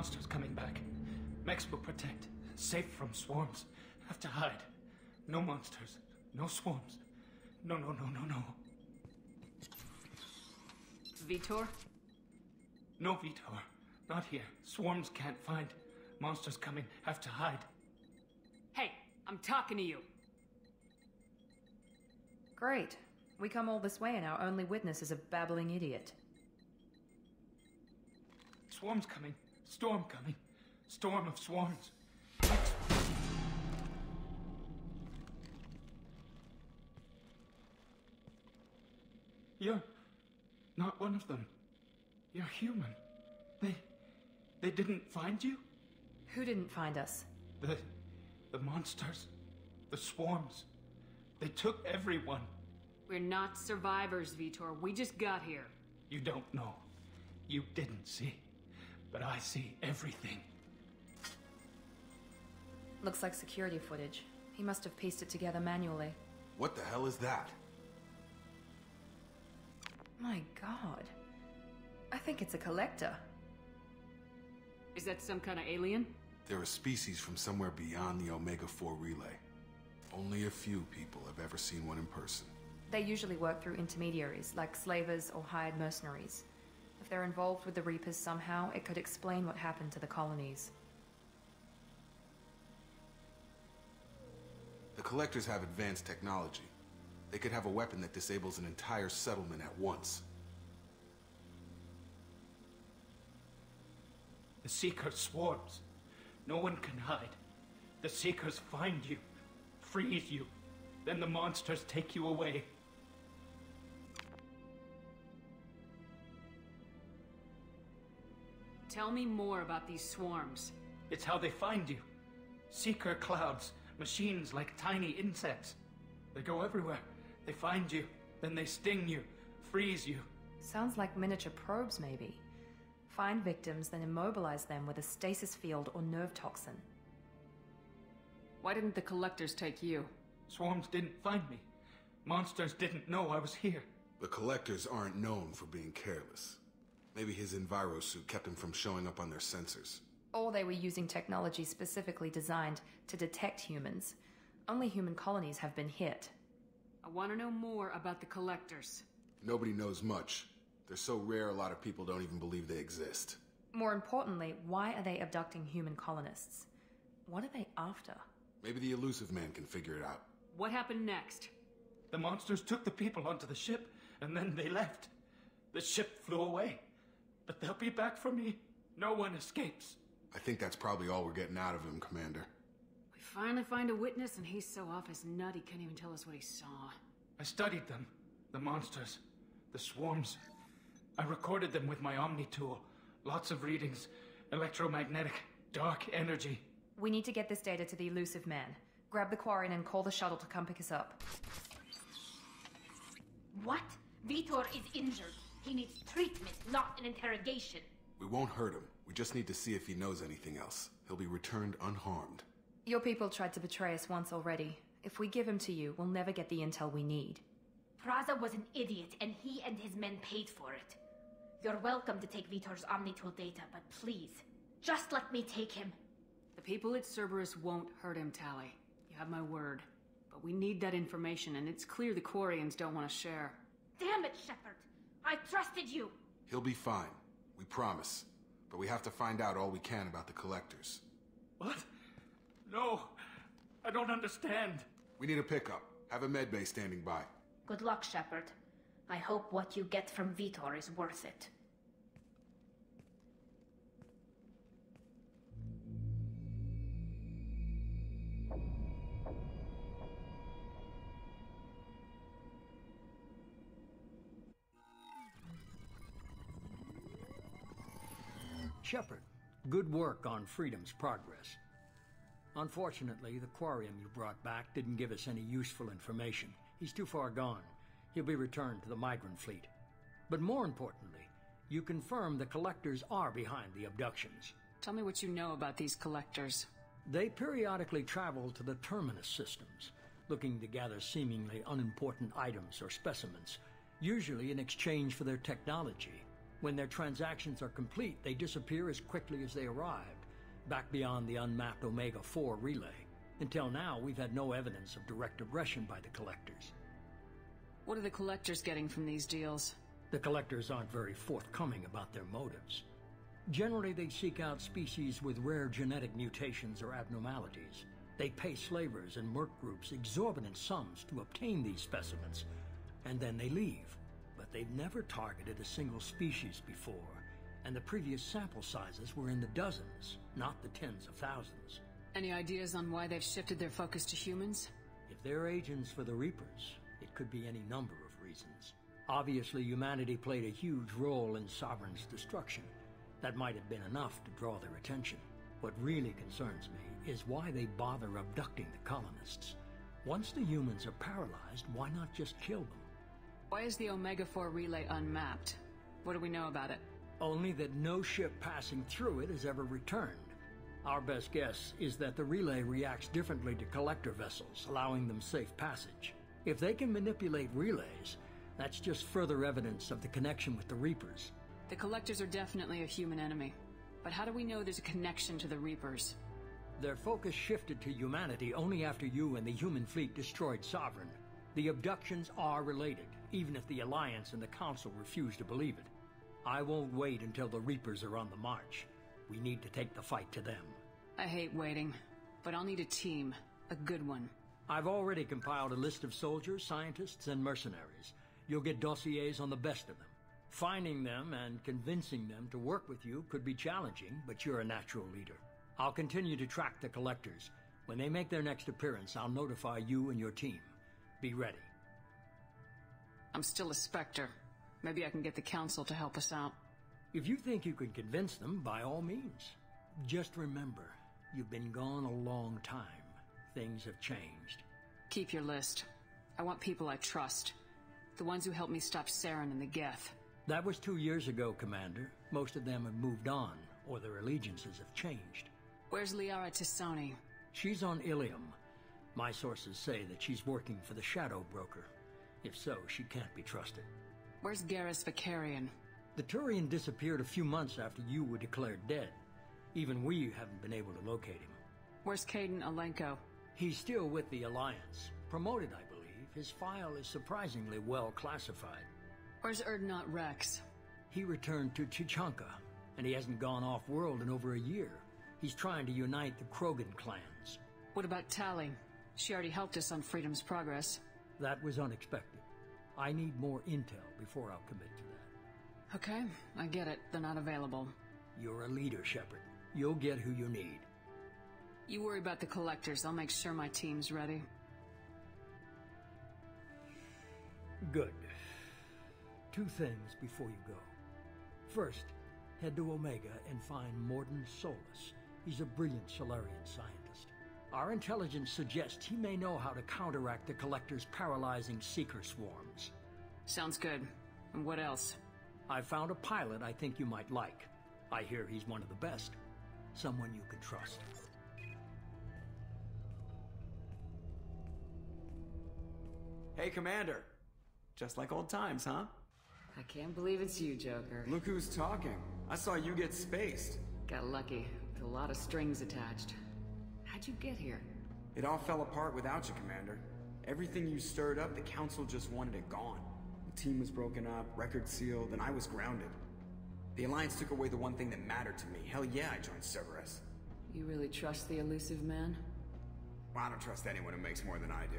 Monsters coming back. Mechs will protect. Safe from swarms. Have to hide. No monsters. No swarms. No. Vitor? No, Vitor. Not here. Swarms can't find. Monsters coming. Have to hide. Hey, I'm talking to you. Great. We come all this way and our only witness is a babbling idiot. Swarms coming. Storm coming. Storm of swarms. You're not one of them. You're human. They didn't find you? Who didn't find us? The monsters. The swarms. They took everyone. We're not survivors, Vitor. We just got here. You don't know. You didn't see. But I see everything. Looks like security footage. He must have pieced it together manually. What the hell is that? My god. I think it's a collector. Is that some kind of alien? They're a species from somewhere beyond the Omega-4 relay. Only a few people have ever seen one in person. They usually work through intermediaries, like slavers or hired mercenaries. If they're involved with the Reapers somehow, it could explain what happened to the colonies. The Collectors have advanced technology. They could have a weapon that disables an entire settlement at once. The Seeker swarms. No one can hide. The Seekers find you, freeze you, then the monsters take you away. Tell me more about these swarms. It's how they find you. Seeker clouds, machines like tiny insects. They go everywhere. They find you, then they sting you, freeze you. Sounds like miniature probes, maybe. Find victims, then immobilize them with a stasis field or nerve toxin. Why didn't the Collectors take you? Swarms didn't find me. Monsters didn't know I was here. The Collectors aren't known for being careless. Maybe his envirosuit kept him from showing up on their sensors. Or they were using technology specifically designed to detect humans. Only human colonies have been hit. I want to know more about the Collectors. Nobody knows much. They're so rare a lot of people don't even believe they exist. More importantly, why are they abducting human colonists? What are they after? Maybe the elusive man can figure it out. What happened next? The monsters took the people onto the ship, and then they left. The ship flew away. But they'll be back for me. No one escapes. I think that's probably all we're getting out of him, Commander. We finally find a witness, and he's so off his nut he can't even tell us what he saw. I studied them. The monsters. The swarms. I recorded them with my Omni tool. Lots of readings. Electromagnetic. Dark energy. We need to get this data to the elusive man. Grab the Quarian and call the shuttle to come pick us up. What? Vitor is injured. He needs treatment, not an interrogation. We won't hurt him. We just need to see if he knows anything else. He'll be returned unharmed. Your people tried to betray us once already. If we give him to you, we'll never get the intel we need. Praza was an idiot, and he and his men paid for it. You're welcome to take Vitor's Omnitool data, but please, just let me take him. The people at Cerberus won't hurt him, Tally. You have my word. But we need that information, and it's clear the Quarians don't want to share. Damn it, Shepard! I trusted you! He'll be fine. We promise. But we have to find out all we can about the Collectors. What? No. I don't understand. We need a pickup. Have a medbay standing by. Good luck, Shepard. I hope what you get from Vitor is worth it. Shepard, good work on Freedom's progress. Unfortunately, the Quarian you brought back didn't give us any useful information. He's too far gone. He'll be returned to the migrant fleet. But more importantly, you confirm the Collectors are behind the abductions. Tell me what you know about these Collectors. They periodically travel to the Terminus systems, looking to gather seemingly unimportant items or specimens, usually in exchange for their technology. When their transactions are complete, they disappear as quickly as they arrived, back beyond the unmapped Omega-4 relay. Until now, we've had no evidence of direct aggression by the Collectors. What are the Collectors getting from these deals? The Collectors aren't very forthcoming about their motives. Generally, they seek out species with rare genetic mutations or abnormalities. They pay slavers and merc groups exorbitant sums to obtain these specimens, and then they leave. But they've never targeted a single species before, and the previous sample sizes were in the dozens, not the tens of thousands. Any ideas on why they've shifted their focus to humans? If they're agents for the Reapers, it could be any number of reasons. Obviously, humanity played a huge role in Sovereign's destruction. That might have been enough to draw their attention. What really concerns me is why they bother abducting the colonists. Once the humans are paralyzed, why not just kill them? Why is the Omega-4 relay unmapped? What do we know about it? Only that no ship passing through it has ever returned. Our best guess is that the relay reacts differently to collector vessels, allowing them safe passage. If they can manipulate relays, that's just further evidence of the connection with the Reapers. The Collectors are definitely a human enemy. But how do we know there's a connection to the Reapers? Their focus shifted to humanity only after you and the human fleet destroyed Sovereign. The abductions are related, even if the Alliance and the Council refuse to believe it. I won't wait until the Reapers are on the march. We need to take the fight to them. I hate waiting, but I'll need a team. A good one. I've already compiled a list of soldiers, scientists, and mercenaries. You'll get dossiers on the best of them. Finding them and convincing them to work with you could be challenging, but you're a natural leader. I'll continue to track the Collectors. When they make their next appearance, I'll notify you and your team. Be ready. I'm still a Spectre. Maybe I can get the Council to help us out. If you think you can convince them, by all means. Just remember, you've been gone a long time. Things have changed. Keep your list. I want people I trust. The ones who helped me stop Saren and the Geth. That was 2 years ago, Commander. Most of them have moved on, or their allegiances have changed. Where's Liara Tisoni? She's on Ilium. My sources say that she's working for the Shadow Broker. If so, she can't be trusted. Where's Garrus Vicarian? The Turian disappeared a few months after you were declared dead. Even we haven't been able to locate him. Where's Caden Alenko? He's still with the Alliance. Promoted, I believe. His file is surprisingly well classified. Where's Erdnot Rex? He returned to Chichanka, and he hasn't gone off-world in over a year. He's trying to unite the Krogan clans. What about Tali? She already helped us on Freedom's Progress. That was unexpected. I need more intel before I'll commit to that. Okay, I get it. They're not available. You're a leader, Shepard. You'll get who you need. You worry about the Collectors. I'll make sure my team's ready. Good. 2 things before you go. First, head to Omega and find Morden Solus. He's a brilliant Solarian scientist. Our intelligence suggests he may know how to counteract the Collector's paralyzing Seeker swarms. Sounds good. And what else? I found a pilot I think you might like. I hear he's one of the best. Someone you can trust. Hey, Commander. Just like old times, huh? I can't believe it's you, Joker. Look who's talking. I saw you get spaced. Got lucky, with a lot of strings attached. How'd you get here? It all fell apart without you, Commander. Everything you stirred up, the Council just wanted it gone. The team was broken up, record sealed, and I was grounded. The Alliance took away the one thing that mattered to me. Hell yeah, I joined Cerberus. You really trust the elusive man? Well, I don't trust anyone who makes more than I do.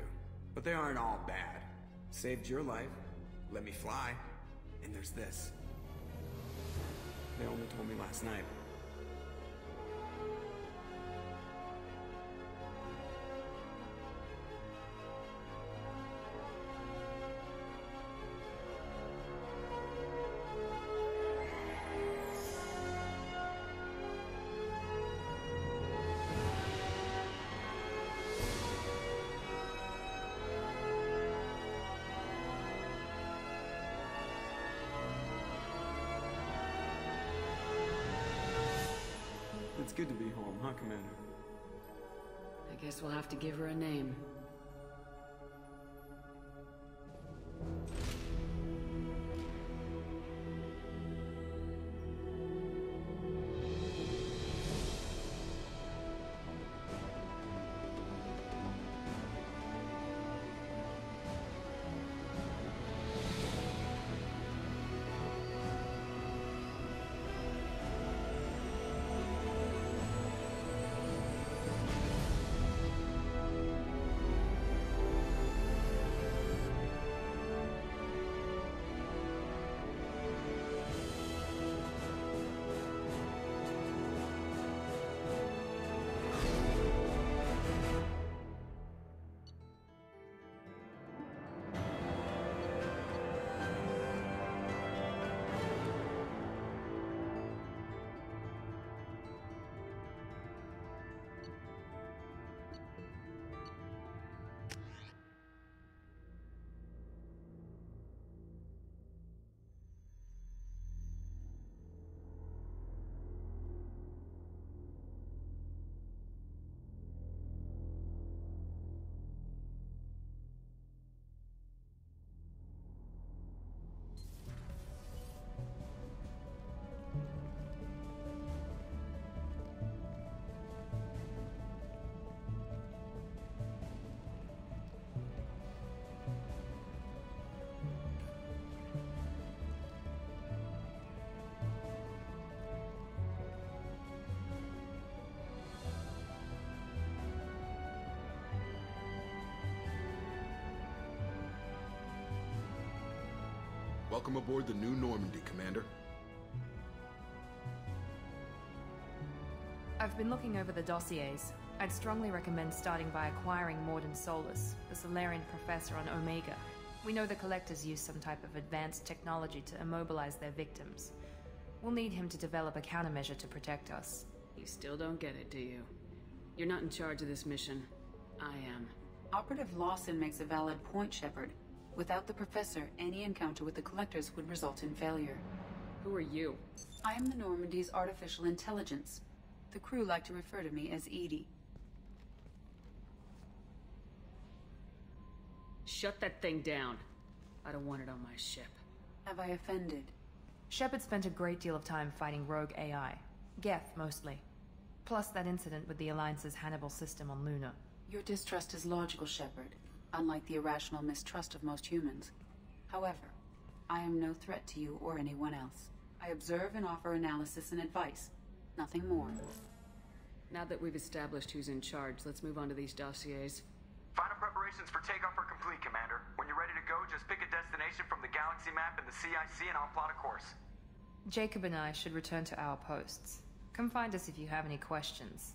But they aren't all bad. Saved your life, let me fly, and there's this. They only told me last night. It's good to be home, huh, Commander? I guess we'll have to give her a name. Welcome aboard the new Normandy, Commander. I've been looking over the dossiers. I'd strongly recommend starting by acquiring Morden Solus, the Solarian professor on Omega. We know the Collectors use some type of advanced technology to immobilize their victims. We'll need him to develop a countermeasure to protect us. You still don't get it, do you? You're not in charge of this mission. I am. Operative Lawson makes a valid point, Shepard. Without the Professor, any encounter with the Collectors would result in failure. Who are you? I am the Normandy's artificial intelligence. The crew like to refer to me as Edie. Shut that thing down. I don't want it on my ship. Have I offended? Shepard spent a great deal of time fighting rogue AI. Geth, mostly. Plus that incident with the Alliance's Hannibal system on Luna. Your distrust is logical, Shepard, unlike the irrational mistrust of most humans. However, I am no threat to you or anyone else. I observe and offer analysis and advice. Nothing more. Now that we've established who's in charge, let's move on to these dossiers. Final preparations for takeoff are complete, Commander. When you're ready to go, just pick a destination from the galaxy map in the CIC and I'll plot a course. Jacob and I should return to our posts. Come find us if you have any questions.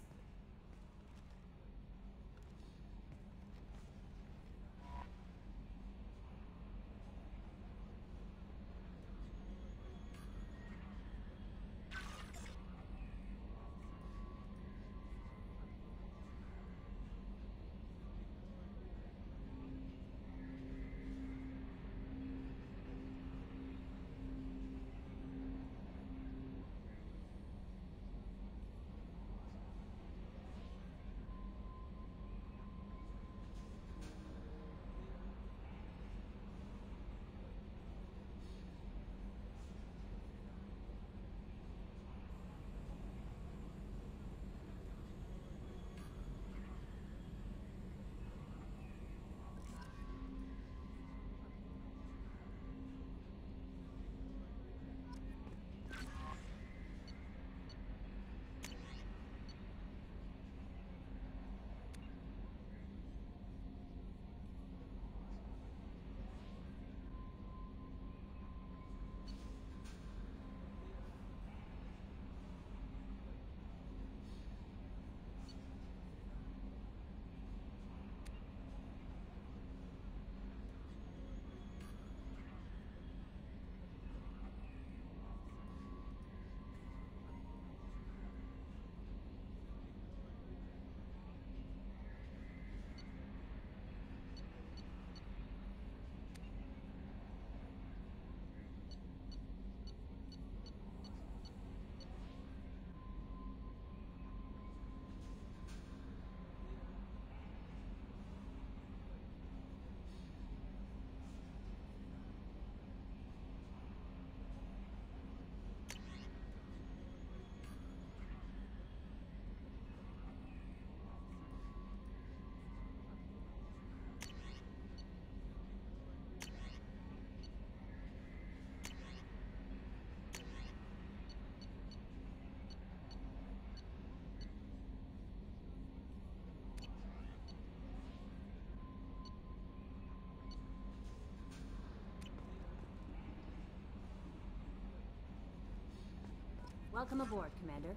Welcome aboard, Commander.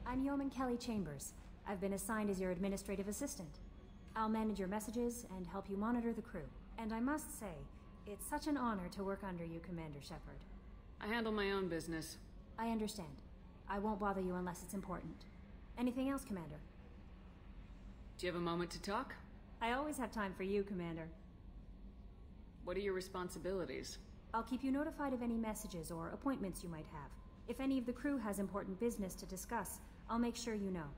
I'm Yeoman Kelly Chambers. I've been assigned as your administrative assistant. I'll manage your messages and help you monitor the crew. And I must say, it's such an honor to work under you, Commander Shepard. I handle my own business. I understand. I won't bother you unless it's important. Anything else, Commander? Do you have a moment to talk? I always have time for you, Commander. What are your responsibilities? I'll keep you notified of any messages or appointments you might have. If any of the crew has important business to discuss, I'll make sure you know.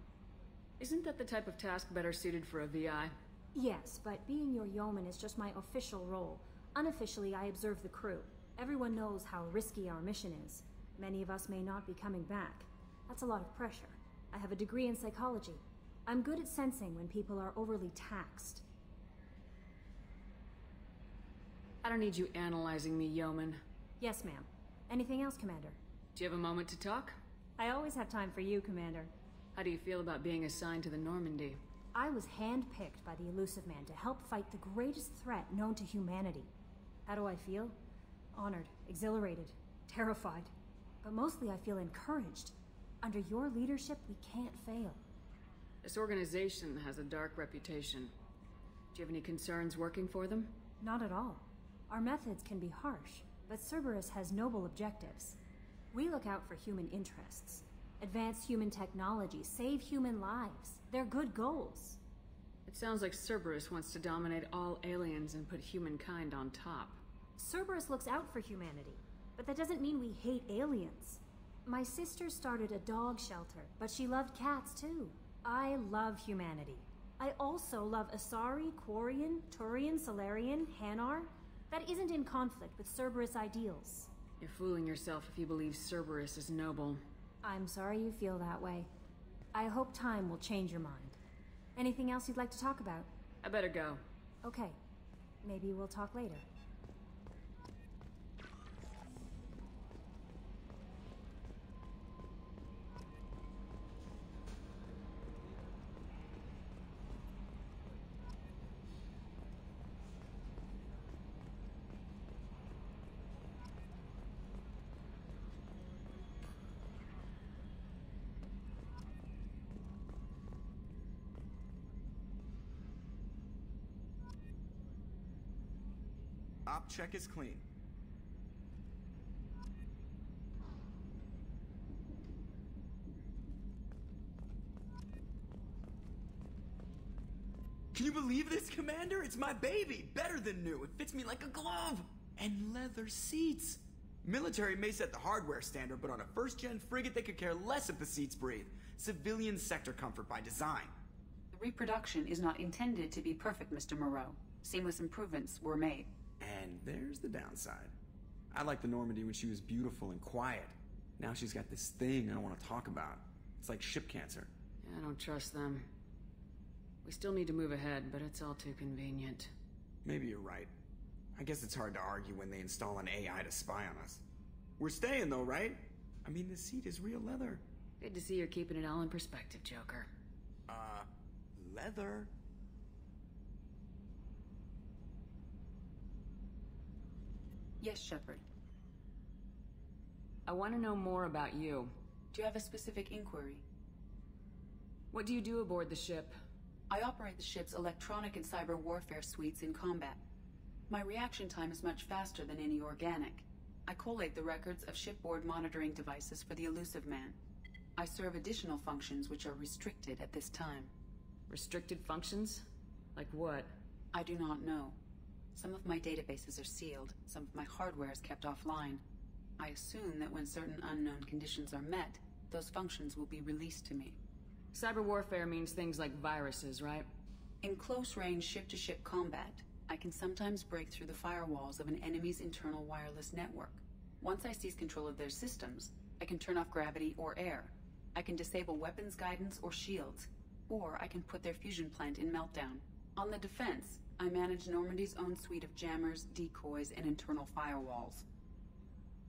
Isn't that the type of task better suited for a VI? Yes, but being your yeoman is just my official role. Unofficially, I observe the crew. Everyone knows how risky our mission is. Many of us may not be coming back. That's a lot of pressure. I have a degree in psychology. I'm good at sensing when people are overly taxed. I don't need you analyzing me, yeoman. Yes, ma'am. Anything else, Commander? Do you have a moment to talk? I always have time for you, Commander. How do you feel about being assigned to the Normandy? I was handpicked by the Elusive Man to help fight the greatest threat known to humanity. How do I feel? Honored, exhilarated, terrified. But mostly I feel encouraged. Under your leadership, we can't fail. This organization has a dark reputation. Do you have any concerns working for them? Not at all. Our methods can be harsh, but Cerberus has noble objectives. We look out for human interests. Advance human technology, save human lives. They're good goals. It sounds like Cerberus wants to dominate all aliens and put humankind on top. Cerberus looks out for humanity, but that doesn't mean we hate aliens. My sister started a dog shelter, but she loved cats too. I love humanity. I also love Asari, Quarian, Turian, Solarian, Hanar. That isn't in conflict with Cerberus ideals. You're fooling yourself if you believe Cerberus is noble. I'm sorry you feel that way. I hope time will change your mind. Anything else you'd like to talk about? I better go. Okay. Maybe we'll talk later. Op check is clean. Can you believe this, Commander? It's my baby! Better than new. It fits me like a glove! And leather seats! Military may set the hardware standard, but on a first-gen frigate they could care less if the seats breathe. Civilian sector comfort by design. The reproduction is not intended to be perfect, Mr. Moreau. Seamless improvements were made. And there's the downside. I liked the Normandy when she was beautiful and quiet. Now she's got this thing I don't want to talk about. It's like ship cancer. I don't trust them. We still need to move ahead, but it's all too convenient. Maybe you're right. I guess it's hard to argue when they install an AI to spy on us. We're staying though, right? I mean, the seat is real leather. Good to see you're keeping it all in perspective, Joker. Leather? Yes, Shepard. I want to know more about you. Do you have a specific inquiry? What do you do aboard the ship? I operate the ship's electronic and cyber warfare suites in combat. My reaction time is much faster than any organic. I collate the records of shipboard monitoring devices for the Elusive Man. I serve additional functions which are restricted at this time. Restricted functions? Like what? I do not know. Some of my databases are sealed, some of my hardware is kept offline. I assume that when certain unknown conditions are met, those functions will be released to me. Cyber warfare means things like viruses, right? In close-range ship-to-ship combat, I can sometimes break through the firewalls of an enemy's internal wireless network. Once I seize control of their systems, I can turn off gravity or air. I can disable weapons guidance or shields, or I can put their fusion plant in meltdown. On the defense, I manage Normandy's own suite of jammers, decoys, and internal firewalls.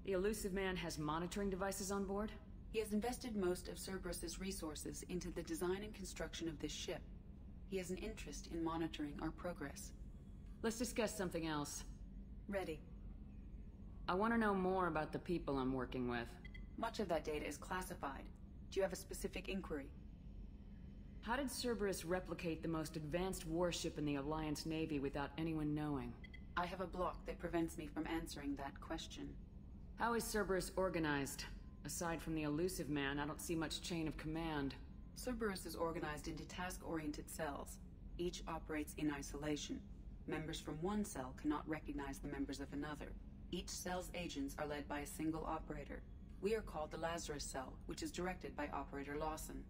The Elusive Man has monitoring devices on board? He has invested most of Cerberus's resources into the design and construction of this ship. He has an interest in monitoring our progress. Let's discuss something else. Ready. I want to know more about the people I'm working with. Much of that data is classified. Do you have a specific inquiry? How did Cerberus replicate the most advanced warship in the Alliance Navy without anyone knowing? I have a block that prevents me from answering that question. How is Cerberus organized? Aside from the Elusive Man, I don't see much chain of command. Cerberus is organized into task-oriented cells. Each operates in isolation. Members from one cell cannot recognize the members of another. Each cell's agents are led by a single operator. We are called the Lazarus Cell, which is directed by Operator Lawson.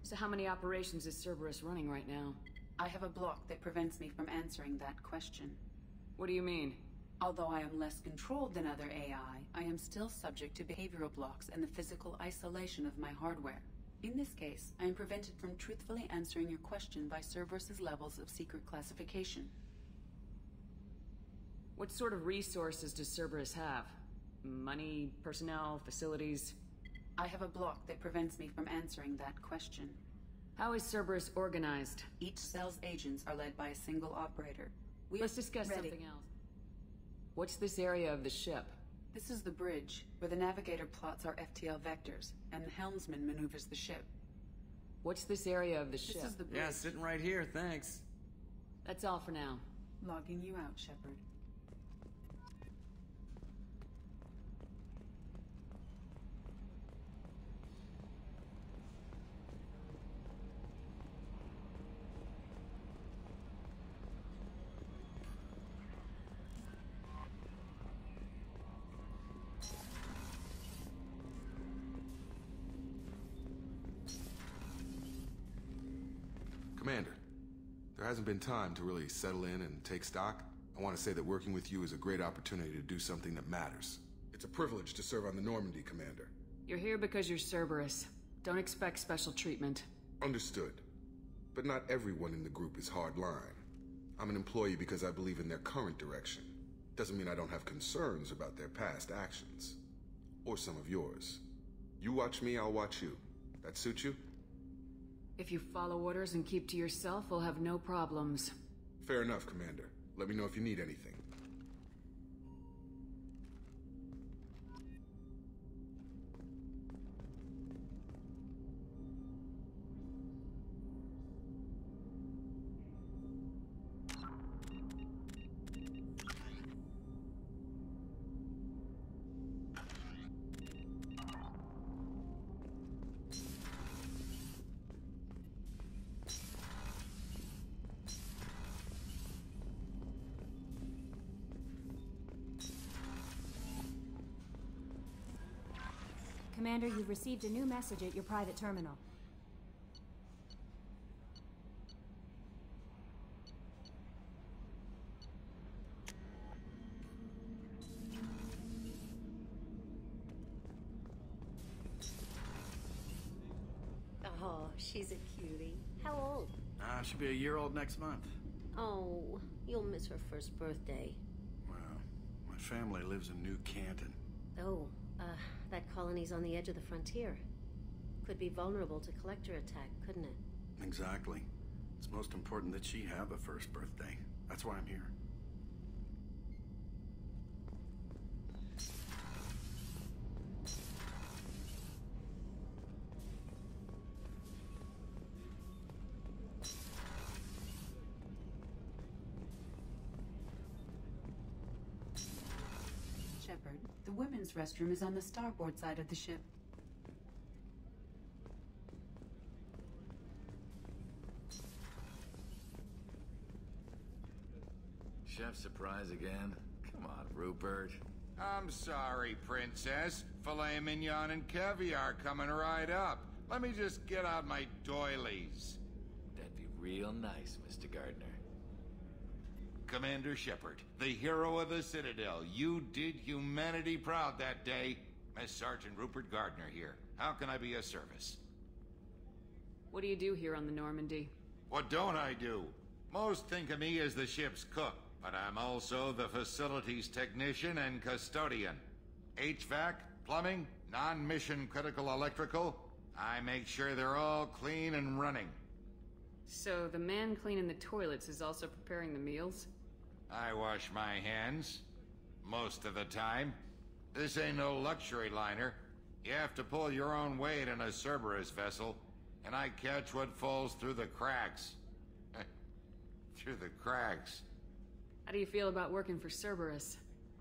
So how many operations is Cerberus running right now? I have a block that prevents me from answering that question. What do you mean? Although I am less controlled than other AI, I am still subject to behavioral blocks and the physical isolation of my hardware. In this case, I am prevented from truthfully answering your question by Cerberus's levels of secret classification. What sort of resources does Cerberus have? Money, personnel, facilities? I have a block that prevents me from answering that question. How is Cerberus organized? Each cell's agents are led by a single operator. Let's discuss something else. What's this area of the ship? This is the bridge, where the navigator plots our FTL vectors, and the helmsman maneuvers the ship. What's this area of the ship? This is the bridge. Yeah, sitting right here, thanks. That's all for now. Logging you out, Shepard. Commander, there hasn't been time to really settle in and take stock. I want to say that working with you is a great opportunity to do something that matters. It's a privilege to serve on the Normandy, Commander. You're here because you're Cerberus. Don't expect special treatment. Understood. But not everyone in the group is hardline. I'm an employee because I believe in their current direction. Doesn't mean I don't have concerns about their past actions. Or some of yours. You watch me, I'll watch you. That suit you? If you follow orders and keep to yourself, we'll have no problems. Fair enough, Commander. Let me know if you need anything. Commander, you've received a new message at your private terminal. Oh, she's a cutie. How old? She'll be a year old next month. Oh, you'll miss her first birthday. Well, my family lives in New Canton. Oh, that colony's on the edge of the frontier. Could be vulnerable to collector attack, couldn't it? Exactly. It's most important that she have a first birthday. That's why I'm here. Shepard, the women's restroom is on the starboard side of the ship. Chef surprise again? Come on, Rupert. I'm sorry, Princess. Filet mignon and caviar coming right up. Let me just get out my doilies. That'd be real nice, Mr. Gardner. Commander Shepard, the hero of the Citadel. You did humanity proud that day. Master Sergeant Rupert Gardner here. How can I be of service? What do you do here on the Normandy? What don't I do? Most think of me as the ship's cook, but I'm also the facilities technician and custodian. HVAC, plumbing, non-mission critical electrical. I make sure they're all clean and running. So the man cleaning the toilets is also preparing the meals? I wash my hands. Most of the time. This ain't no luxury liner. You have to pull your own weight in a Cerberus vessel, and I catch what falls through the cracks. Through the cracks. How do you feel about working for Cerberus?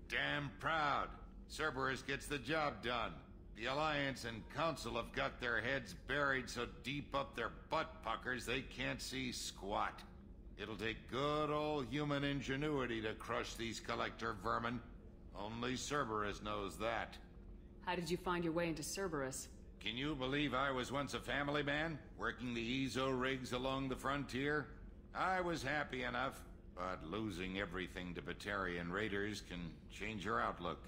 Damn proud. Cerberus gets the job done. The Alliance and Council have got their heads buried so deep up their butt puckers they can't see squat. It'll take good old human ingenuity to crush these collector vermin. Only Cerberus knows that. How did you find your way into Cerberus? Can you believe I was once a family man, working the EZO rigs along the frontier? I was happy enough, but losing everything to Batarian raiders can change your outlook.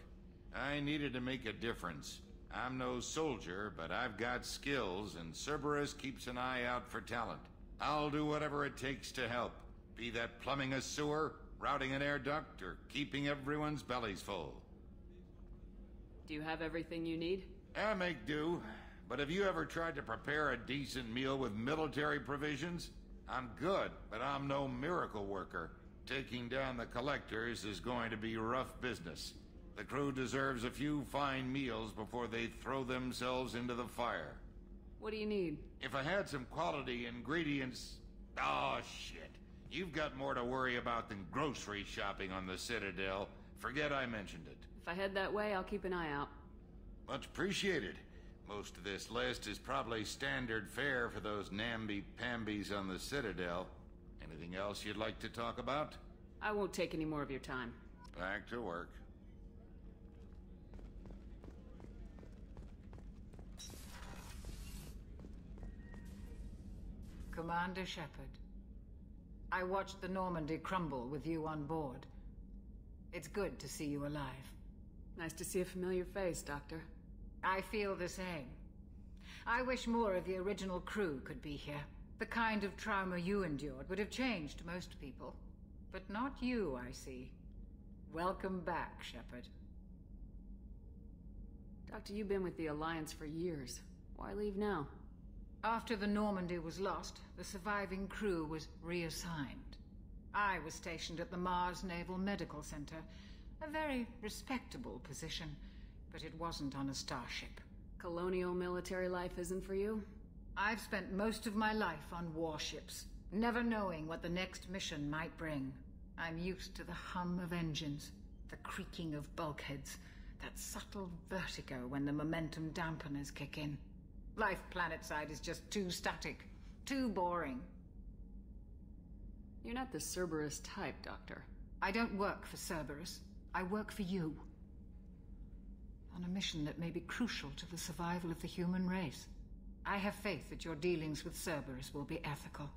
I needed to make a difference. I'm no soldier, but I've got skills, and Cerberus keeps an eye out for talent. I'll do whatever it takes to help. Be that plumbing a sewer, routing an air duct, or keeping everyone's bellies full. Do you have everything you need? I make do, but have you ever tried to prepare a decent meal with military provisions? I'm good, but I'm no miracle worker. taking down the collectors is going to be rough business. The crew deserves a few fine meals before they throw themselves into the fire. What do you need? If I had some quality ingredients... Oh, shit. You've got more to worry about than grocery shopping on the Citadel. Forget I mentioned it. If I head that way, I'll keep an eye out. Much appreciated. Most of this list is probably standard fare for those namby-pambies on the Citadel. Anything else you'd like to talk about? I won't take any more of your time. Back to work. Commander Shepard, I watched the Normandy crumble with you on board. It's good to see you alive. Nice to see a familiar face, Doctor. I feel the same. I wish more of the original crew could be here. The kind of trauma you endured would have changed most people. But not you, I see. Welcome back, Shepard. Doctor, you've been with the Alliance for years. Why leave now? After the Normandy was lost, the surviving crew was reassigned. I was stationed at the Mars Naval Medical Center. A very respectable position, but it wasn't on a starship. Colonial military life isn't for you? I've spent most of my life on warships, never knowing what the next mission might bring. I'm used to the hum of engines, the creaking of bulkheads, that subtle vertigo when the momentum dampeners kick in. Life planetside is just too static, too boring. You're not the Cerberus type, Doctor. I don't work for Cerberus. I work for you. On a mission that may be crucial to the survival of the human race. I have faith that your dealings with Cerberus will be ethical.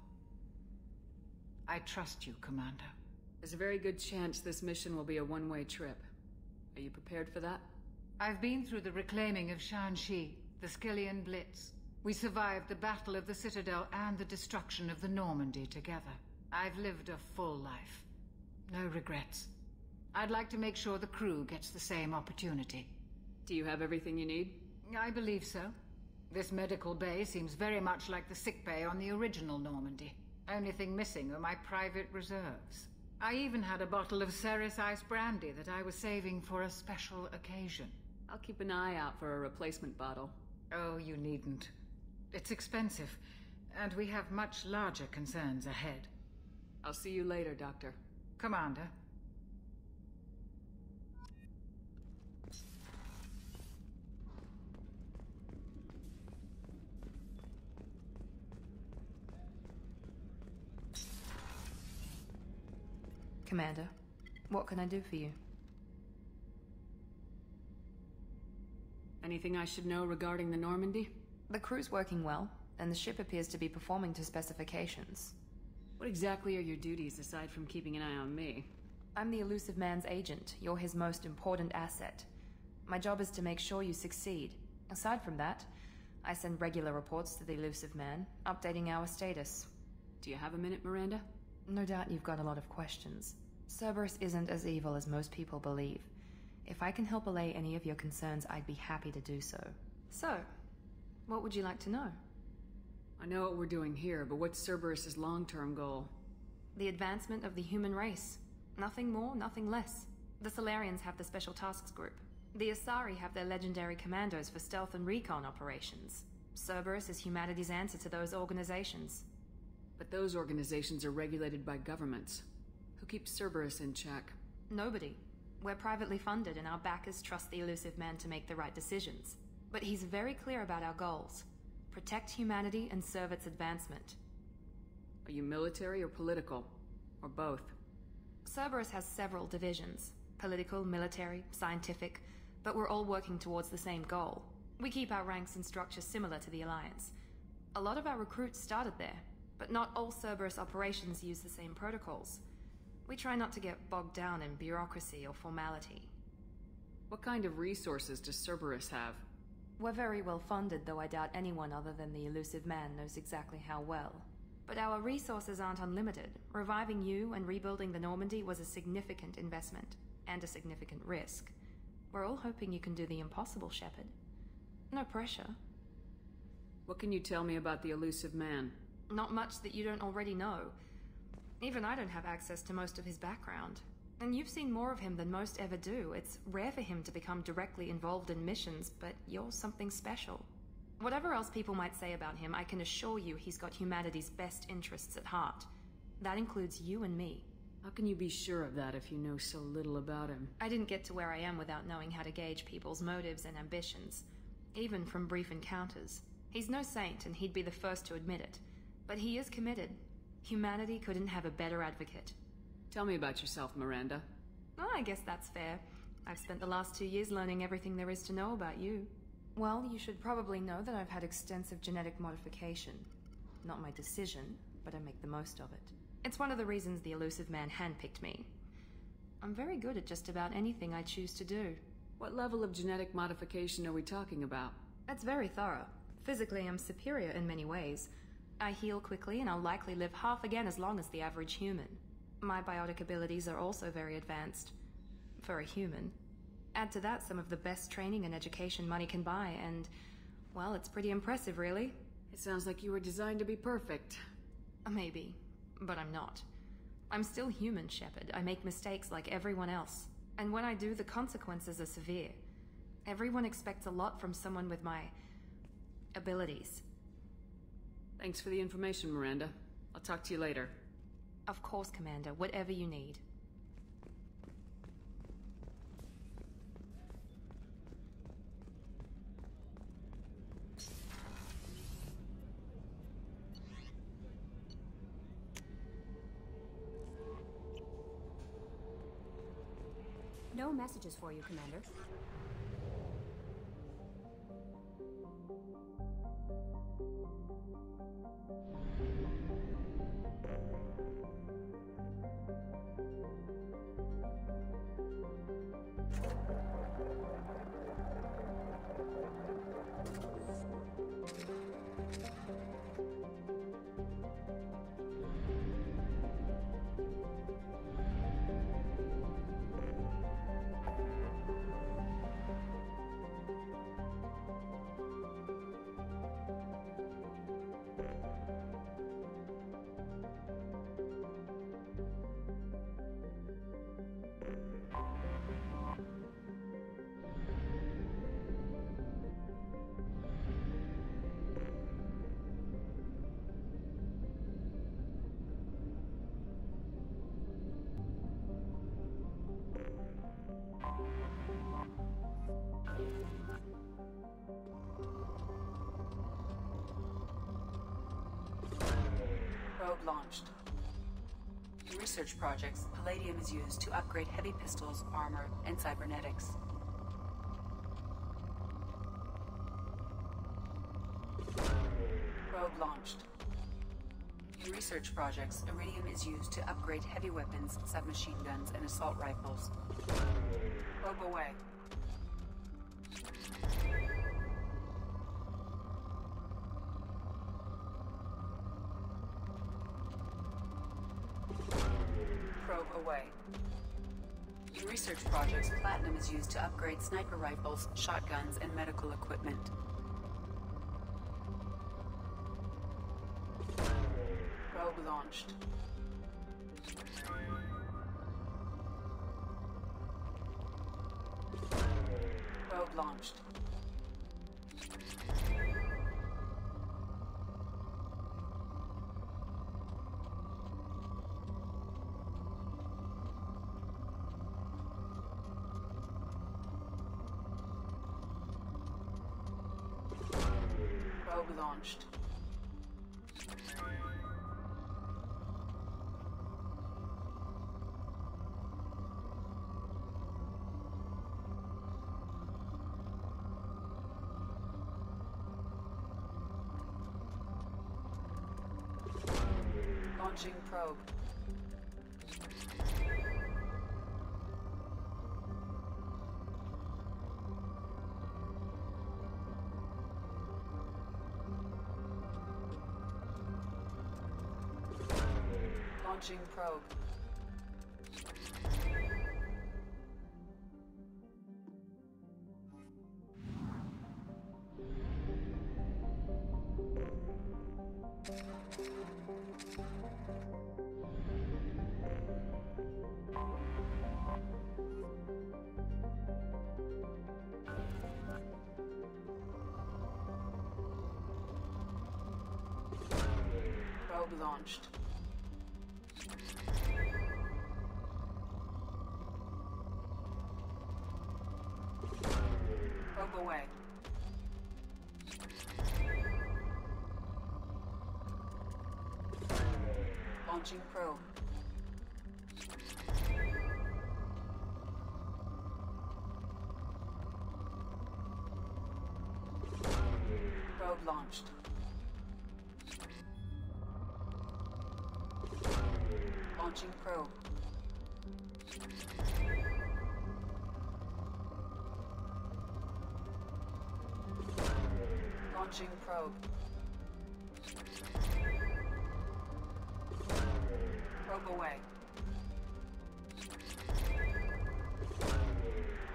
I trust you, Commander. There's a very good chance this mission will be a one-way trip. Are you prepared for that? I've been through the reclaiming of Shanxi, the Skillian Blitz. We survived the Battle of the Citadel and the destruction of the Normandy together. I've lived a full life. No regrets. I'd like to make sure the crew gets the same opportunity. Do you have everything you need? I believe so. This medical bay seems very much like the sick bay on the original Normandy. Only thing missing are my private reserves. I even had a bottle of Ceres Ice Brandy that I was saving for a special occasion. I'll keep an eye out for a replacement bottle. Oh, you needn't. It's expensive, and we have much larger concerns ahead. I'll see you later, Doctor. Commander. Commander, what can I do for you? Anything I should know regarding the Normandy? The crew's working well, and the ship appears to be performing to specifications. What exactly are your duties aside from keeping an eye on me? I'm the Elusive Man's agent. You're his most important asset. My job is to make sure you succeed. Aside from that, I send regular reports to the Elusive Man, updating our status. Do you have a minute, Miranda? No doubt you've got a lot of questions. Cerberus isn't as evil as most people believe. If I can help allay any of your concerns, I'd be happy to do so. So, what would you like to know? I know what we're doing here, but what's Cerberus's long-term goal? The advancement of the human race. Nothing more, nothing less. The Solarians have the Special Tasks Group. The Asari have their legendary commandos for stealth and recon operations. Cerberus is humanity's answer to those organizations. But those organizations are regulated by governments. Who keeps Cerberus in check? Nobody. We're privately funded, and our backers trust the Elusive Man to make the right decisions. But he's very clear about our goals. Protect humanity and serve its advancement. Are you military or political? Or both? Cerberus has several divisions. Political, military, scientific, but we're all working towards the same goal. We keep our ranks and structures similar to the Alliance. A lot of our recruits started there, but not all Cerberus operations use the same protocols. We try not to get bogged down in bureaucracy or formality. What kind of resources does Cerberus have? We're very well funded, though I doubt anyone other than the Elusive Man knows exactly how well. But our resources aren't unlimited. Reviving you and rebuilding the Normandy was a significant investment, and a significant risk. We're all hoping you can do the impossible, Shepard. No pressure. What can you tell me about the Elusive Man? Not much that you don't already know. Even I don't have access to most of his background. And you've seen more of him than most ever do. It's rare for him to become directly involved in missions, but you're something special. Whatever else people might say about him, I can assure you he's got humanity's best interests at heart. That includes you and me. How can you be sure of that if you know so little about him? I didn't get to where I am without knowing how to gauge people's motives and ambitions, even from brief encounters. He's no saint, and he'd be the first to admit it. But he is committed. Humanity couldn't have a better advocate. Tell me about yourself, Miranda. Oh, I guess that's fair. I've spent the last 2 years learning everything there is to know about you. Well, you should probably know that I've had extensive genetic modification. Not my decision, but I make the most of it. It's one of the reasons the elusive man handpicked me. I'm very good at just about anything I choose to do. What level of genetic modification are we talking about? That's very thorough. Physically, I'm superior in many ways. I heal quickly, and I'll likely live half again as long as the average human. My biotic abilities are also very advanced. For a human. Add to that some of the best training and education money can buy, and, well, it's pretty impressive, really. It sounds like you were designed to be perfect. Maybe, but I'm not. I'm still human, Shepard. I make mistakes like everyone else. And when I do, the consequences are severe. Everyone expects a lot from someone with my abilities. Thanks for the information, Miranda. I'll talk to you later. Of course, Commander. Whatever you need. No messages for you, Commander. Probe launched. In research projects, palladium is used to upgrade heavy pistols, armor, and cybernetics. Probe launched. In research projects, iridium is used to upgrade heavy weapons, submachine guns, and assault rifles. Probe away. Probe away. In research projects, platinum is used to upgrade sniper rifles, shotguns, and medical equipment. Probe launched. Probe launched. Probe launched. Launching probe. Launching probe. Probe launched. Probe away. Launching probe. Probe launched. Launching probe. Launching probe. Probe away.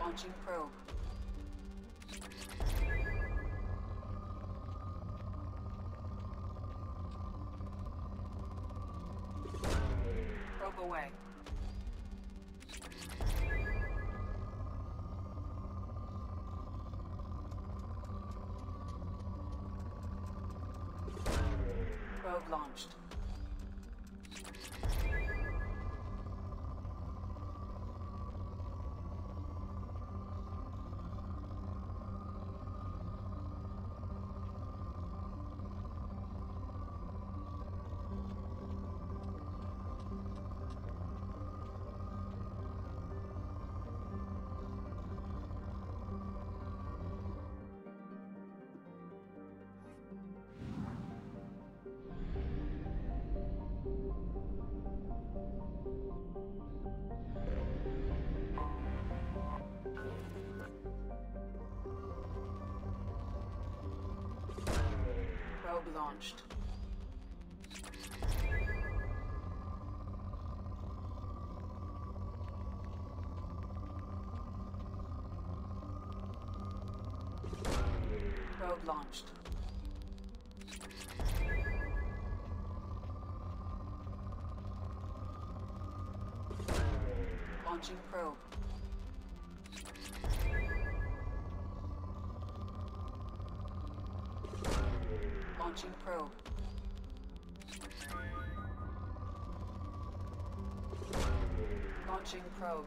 Launching probe. Probe away. Probe launched. Probe launched. Probe launched. Launching probe. Launching probe. Launching probe.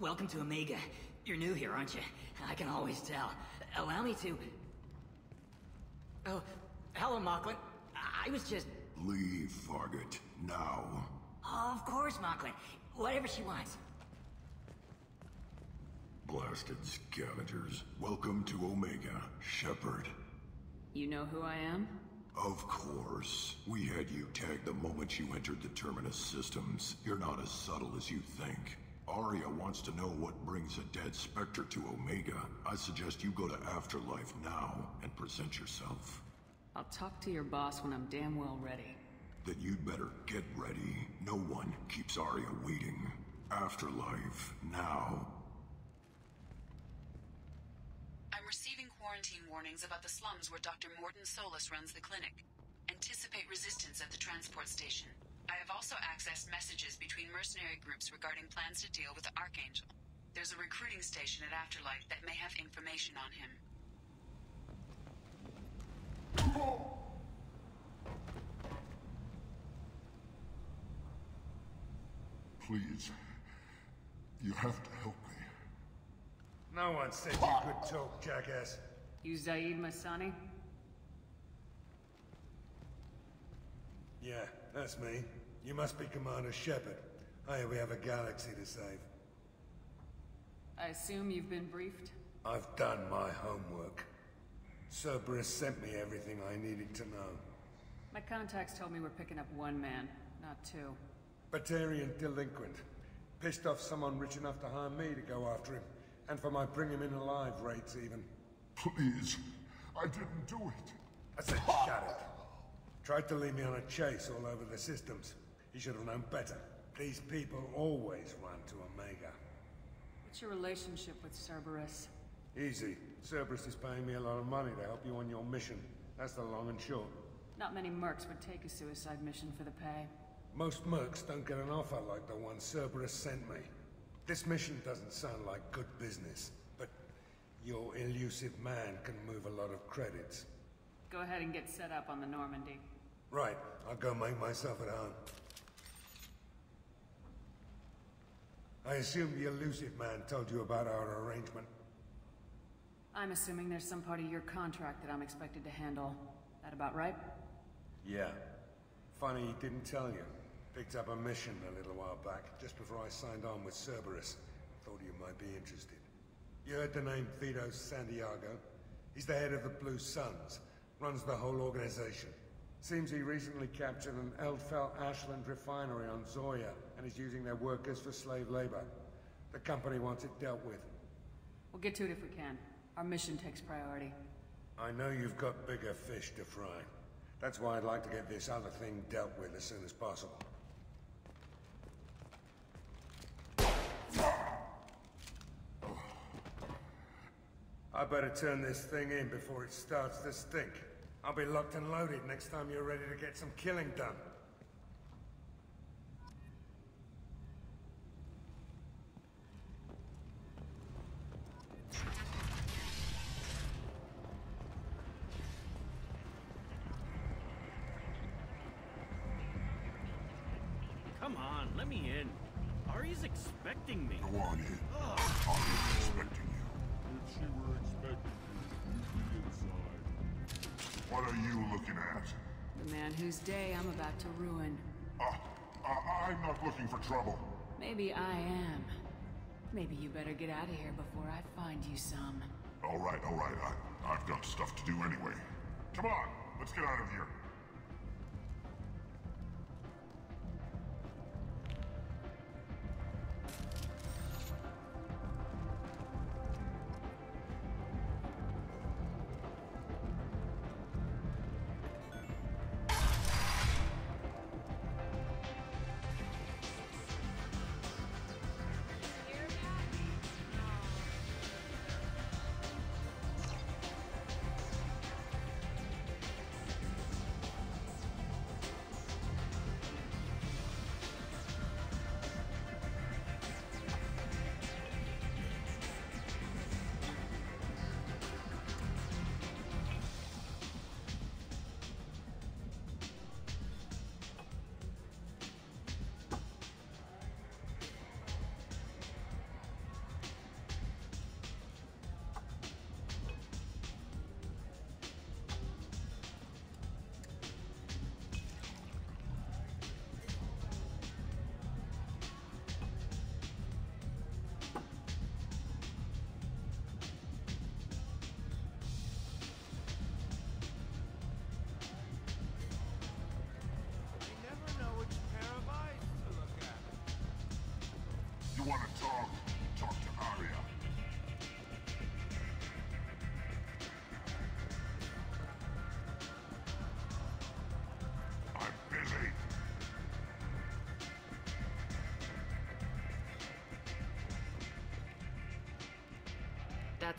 Welcome to Omega. You're new here, aren't you? I can always tell. Allow me to... Oh, hello, Mocklin. I was just... Leave, Fargate. Now. Of course, Mocklin. Whatever she wants. Blasted scavengers. Welcome to Omega, Shepard. You know who I am? Of course. We had you tagged the moment you entered the Terminus systems. You're not as subtle as you think. Arya wants to know what brings a dead Spectre to Omega. I suggest you go to Afterlife now and present yourself. I'll talk to your boss when I'm damn well ready. Then you'd better get ready. No one keeps Arya waiting. Afterlife now. I'm receiving quarantine warnings about the slums where Dr. Morton Solus runs the clinic. Anticipate resistance at the transport station. I have also accessed messages between mercenary groups regarding plans to deal with the Archangel. There's a recruiting station at Afterlife that may have information on him. Please. You have to help me. No one said you could talk, jackass. You Zaid Masani? Yeah, that's me. You must be Commander Shepard. Hey, we have a galaxy to save. I assume you've been briefed? I've done my homework. Cerberus sent me everything I needed to know. My contacts told me we're picking up one man, not two. Batarian delinquent. Pissed off someone rich enough to hire me to go after him. And for my bring him in alive rates, even. Please. I didn't do it. I said shut it. Tried to lead me on a chase all over the systems. He should have known better. These people always run to Omega. What's your relationship with Cerberus? Easy. Cerberus is paying me a lot of money to help you on your mission. That's the long and short. Not many mercs would take a suicide mission for the pay. Most mercs don't get an offer like the one Cerberus sent me. This mission doesn't sound like good business, but your elusive man can move a lot of credits. Go ahead and get set up on the Normandy. Right, I'll go make myself at home. I assume the elusive man told you about our arrangement. I'm assuming there's some part of your contract that I'm expected to handle. That about right? Yeah. Funny he didn't tell you. Picked up a mission a little while back, just before I signed on with Cerberus. Thought you might be interested. You heard the name Vito Santiago? He's the head of the Blue Suns. Runs the whole organization. Seems he recently captured an Eldfell Ashland refinery on Zoya and is using their workers for slave labor. The company wants it dealt with. We'll get to it if we can. Our mission takes priority. I know you've got bigger fish to fry. That's why I'd like to get this other thing dealt with as soon as possible. I better turn this thing in before it starts to stink. I'll be locked and loaded next time you're ready to get some killing done. Come on, let me in. Ari's expecting me. Go on in. Ari's expecting you. If she were expecting you, you'd be inside. What are you looking at? The man whose day I'm about to ruin. I'm not looking for trouble. Maybe I am. Maybe you better get out of here before I find you some. All right. I've got stuff to do anyway. Come on, let's get out of here.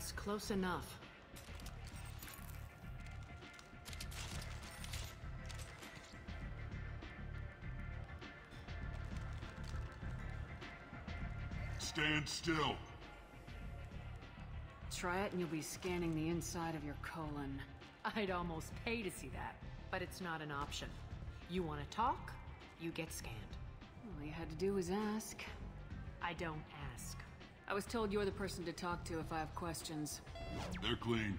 That's close enough. Stand still. Try it and you'll be scanning the inside of your colon. I'd almost pay to see that, but it's not an option. You want to talk, you get scanned. All you had to do was ask. I don't ask. I was told you're the person to talk to if I have questions. They're clean.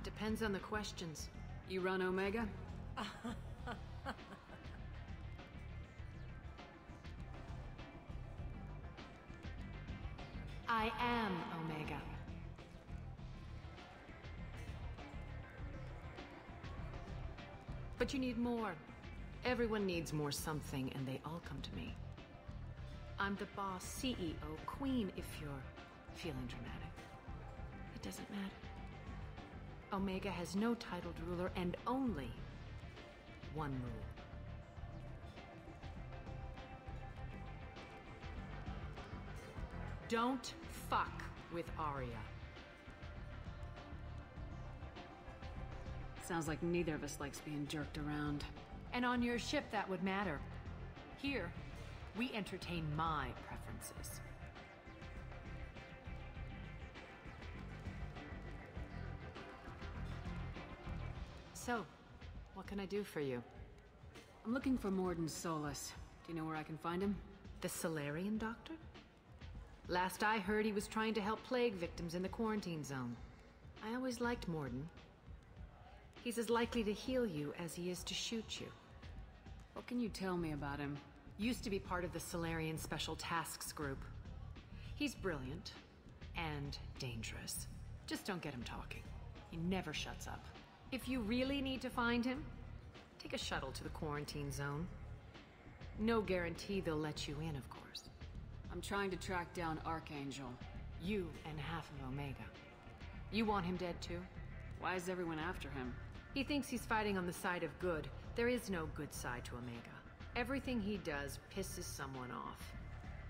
Depends on the questions. You run Omega? I am Omega. But you need more. Everyone needs more something, and they all come to me. I'm the boss, CEO, queen, if you're feeling dramatic. It doesn't matter. Omega has no titled ruler and only one rule. Don't fuck with Arya. Sounds like neither of us likes being jerked around. And on your ship, that would matter. Here, we entertain my preferences. So, what can I do for you? I'm looking for Morden Solus. Do you know where I can find him? The Solarian doctor? Last I heard, he was trying to help plague victims in the quarantine zone. I always liked Morden. He's as likely to heal you as he is to shoot you. What can you tell me about him? Used to be part of the Solarian Special Tasks Group. He's brilliant and dangerous. Just don't get him talking. He never shuts up. If you really need to find him, take a shuttle to the quarantine zone. No guarantee they'll let you in, of course. I'm trying to track down Archangel. You and half of Omega. You want him dead too? Why is everyone after him? He thinks he's fighting on the side of good. There is no good side to Omega. Everything he does pisses someone off.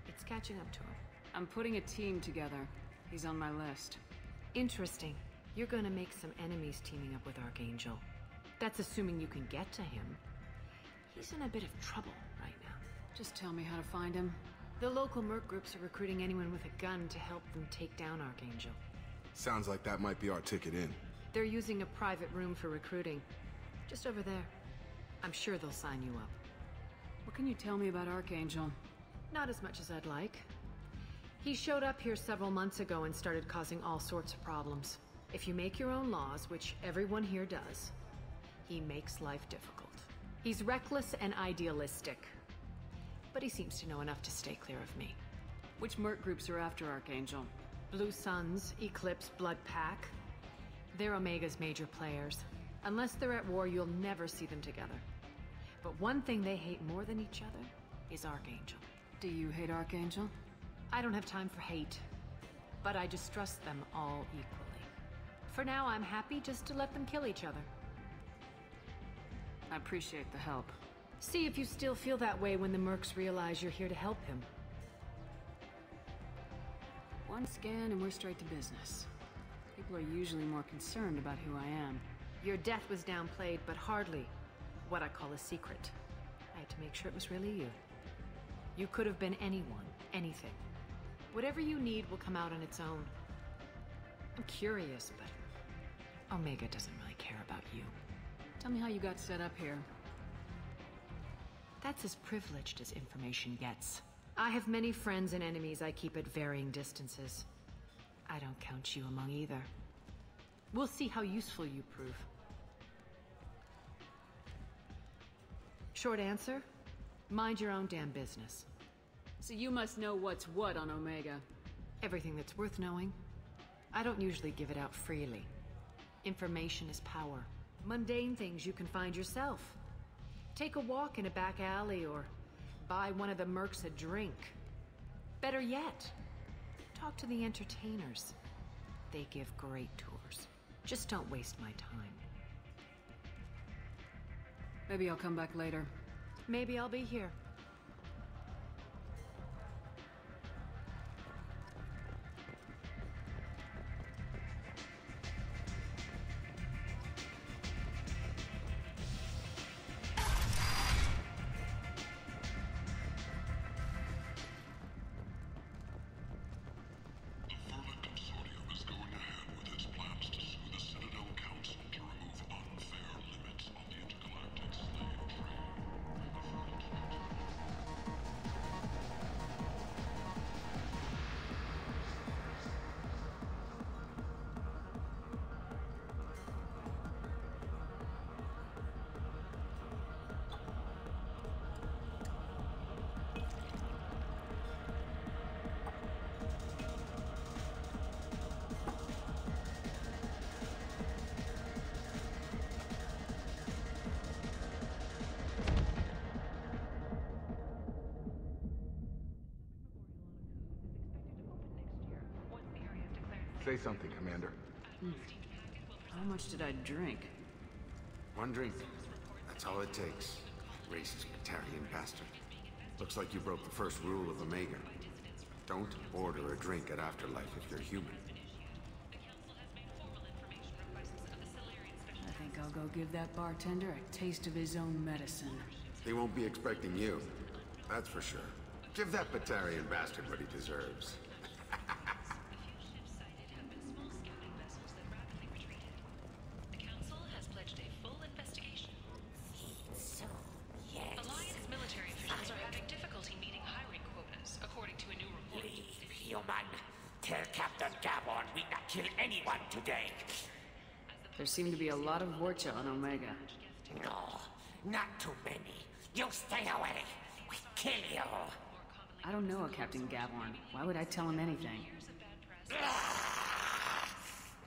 It's catching up to him. I'm putting a team together. He's on my list. Interesting. You're gonna make some enemies teaming up with Archangel. That's assuming you can get to him. He's in a bit of trouble right now. Just tell me how to find him. The local merc groups are recruiting anyone with a gun to help them take down Archangel. Sounds like that might be our ticket in. They're using a private room for recruiting. Just over there. I'm sure they'll sign you up. What can you tell me about Archangel? Not as much as I'd like. He showed up here several months ago and started causing all sorts of problems. If you make your own laws, which everyone here does, he makes life difficult. He's reckless and idealistic. But he seems to know enough to stay clear of me. Which merc groups are after Archangel? Blue Suns, Eclipse, Blood Pack. They're Omega's major players. Unless they're at war, you'll never see them together. But one thing they hate more than each other is Archangel. Do you hate Archangel? I don't have time for hate. But I distrust them all equally. For now, I'm happy just to let them kill each other. I appreciate the help. See if you still feel that way when the mercs realize you're here to help him. One scan and we're straight to business. People are usually more concerned about who I am. Your death was downplayed, but hardly what I call a secret. I had to make sure it was really you. You could have been anyone, anything. Whatever you need will come out on its own. I'm curious, but Omega doesn't really care about you. Tell me how you got set up here. That's as privileged as information gets. I have many friends and enemies I keep at varying distances. I don't count you among either. We'll see how useful you prove. Short answer? Mind your own damn business. So you must know what's what on Omega. Everything that's worth knowing. I don't usually give it out freely. Information is power. Mundane things you can find yourself. Take a walk in a back alley or buy one of the mercs a drink. Better yet, talk to the entertainers. They give great tours. Just don't waste my time. Maybe I'll come back later. Maybe I'll be here. Say something, Commander. How much did I drink? One drink. That's all it takes. Racist Batarian bastard. Looks like you broke the first rule of Omega. Don't order a drink at Afterlife if you're human. I think I'll go give that bartender a taste of his own medicine. He won't be expecting you. That's for sure. Give that Batarian bastard what he deserves. Alliance military officials are having difficulty meeting hiring quotas, according to a new report. Leave, human. Tell Captain Gabon we not kill anyone today. There seem to be a lot of Vorcha on Omega. No, not too many. You stay away. We kill you. I don't know a Captain Gabon. Why would I tell him anything?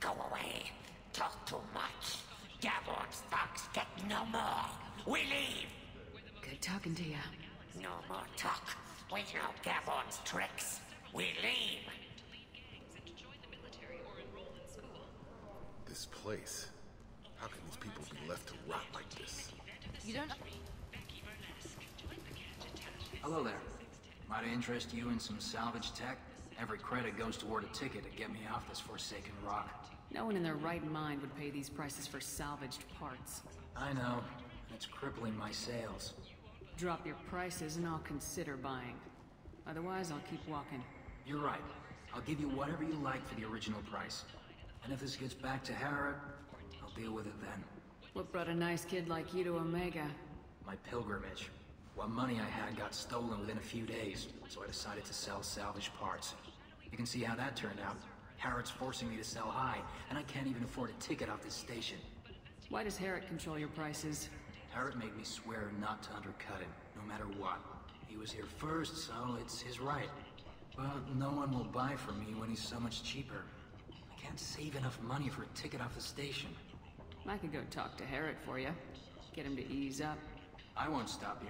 Go away. Talk too much. Gabon's thugs get no more. We leave. Good talking to you. No more talk. We know Gabon's tricks. We leave. This place. How can these people be left to rot like this? You don't... Hello there. Might I interest you in some salvage tech? Every credit goes toward a ticket to get me off this forsaken rock. No one in their right mind would pay these prices for salvaged parts. I know. It's crippling my sales. Drop your prices and I'll consider buying. Otherwise, I'll keep walking. You're right. I'll give you whatever you like for the original price. And if this gets back to Harrod, I'll deal with it then. What brought a nice kid like you to Omega? My pilgrimage. What money I had got stolen within a few days, so I decided to sell salvaged parts. You can see how that turned out. Harrod's forcing me to sell high, and I can't even afford a ticket off this station. Why does Harrod control your prices? Harrod made me swear not to undercut him, no matter what. He was here first, so it's his right. But no one will buy from me when he's so much cheaper. I can't save enough money for a ticket off the station. I could go talk to Harrod for you. Get him to ease up. I won't stop you.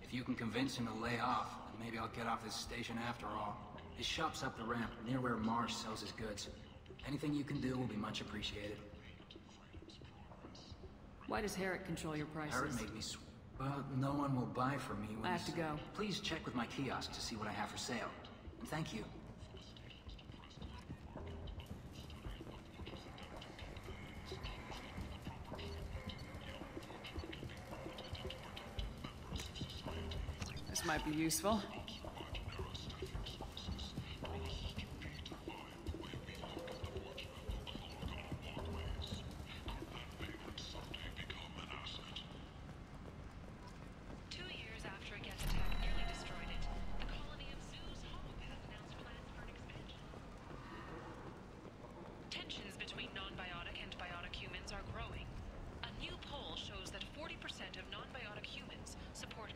If you can convince him to lay off, then maybe I'll get off this station after all. His shop's up the ramp, near where Marsh sells his goods. Anything you can do will be much appreciated. Why does Harrod control your prices? Harrod made me well, no one will buy from me when I have to go. Please check with my kiosk to see what I have for sale. And thank you. This might be useful.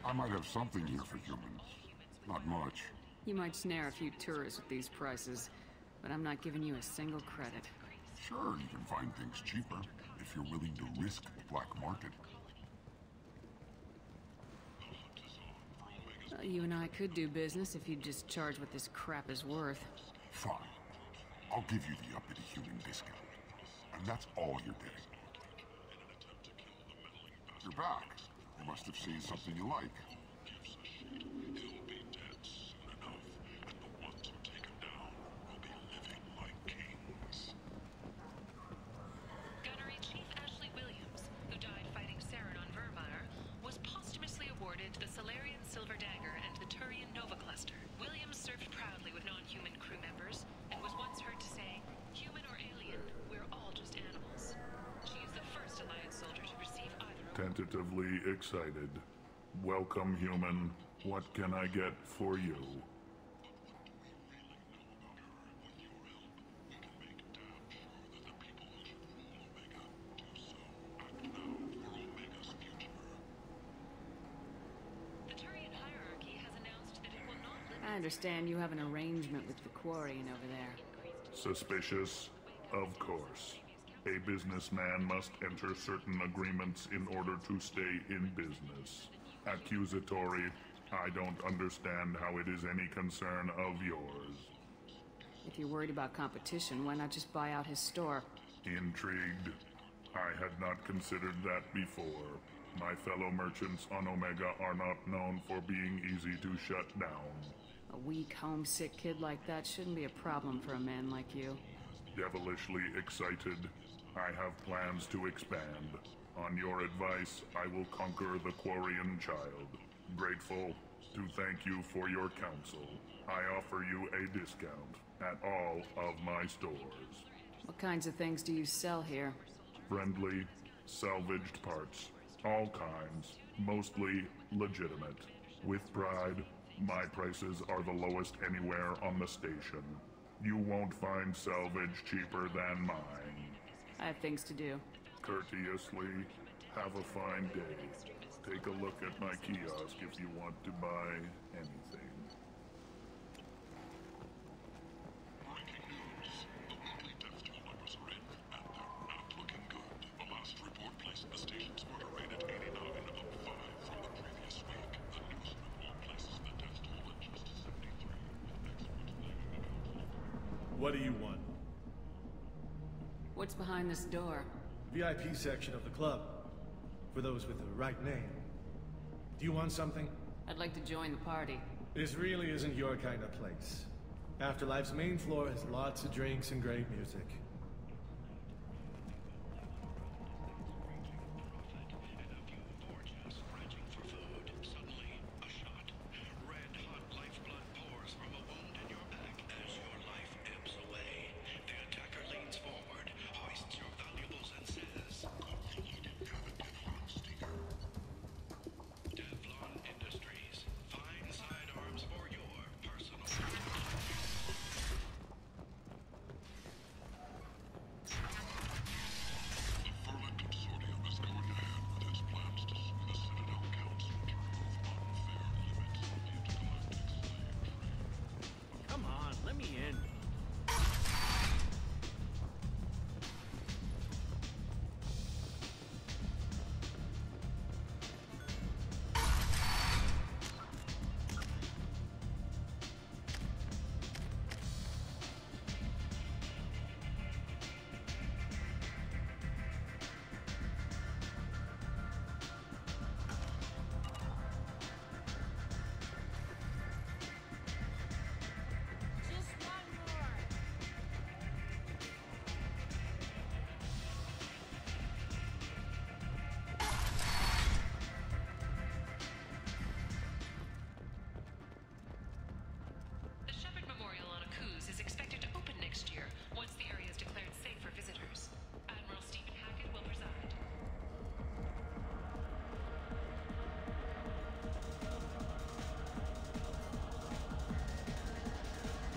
I might have something here for humans. Not much. You might snare a few tourists with these prices, but I'm not giving you a single credit. Sure, you can find things cheaper, if you're willing to risk the black market. You and I could do business if you'd just charge what this crap is worth. Fine. I'll give you the uppity human discount. And that's all you're getting. You're back. You must have seen something you like. Gunnery Chief Ashley Williams, who died fighting Saren on Vermeer, was posthumously awarded the Solarian Silver Dagger and the Turian Nova Cluster. Williams served proudly with non-human crew members and was once heard to say, "Human or alien, we're all just animals." She is the first Alliance soldier to receive either award. Tentatively excited. Welcome, human. What can I get for you? I understand you have an arrangement with the Quarian over there. Suspicious? Of course. A businessman must enter certain agreements in order to stay in business. Accusatory, I don't understand how it is any concern of yours. If you're worried about competition, why not just buy out his store? Intrigued? I had not considered that before. My fellow merchants on Omega are not known for being easy to shut down. A weak, homesick kid like that shouldn't be a problem for a man like you. Devilishly excited. I have plans to expand. On your advice, I will conquer the Quarian child. Grateful to thank you for your counsel. I offer you a discount at all of my stores. What kinds of things do you sell here? Friendly, salvaged parts. All kinds. Mostly legitimate. With pride, my prices are the lowest anywhere on the station. You won't find salvage cheaper than mine. I have things to do. Courteously, have a fine day. Take a look at my kiosk if you want to buy anything. What do you want? What's behind this door? VIP section of the club. For those with the right name. Do you want something? I'd like to join the party. This really isn't your kind of place. Afterlife's main floor has lots of drinks and great music.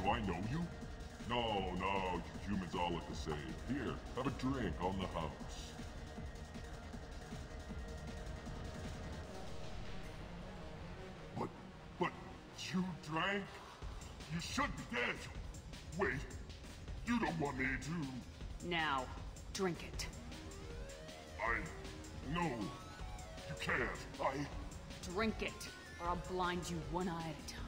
Do I know you? No, you humans all look the same. Here, have a drink on the house. But you drank? You should be dead. Wait, you don't want me to... Now, drink it. No, you can't. Drink it, or I'll blind you one eye at a time.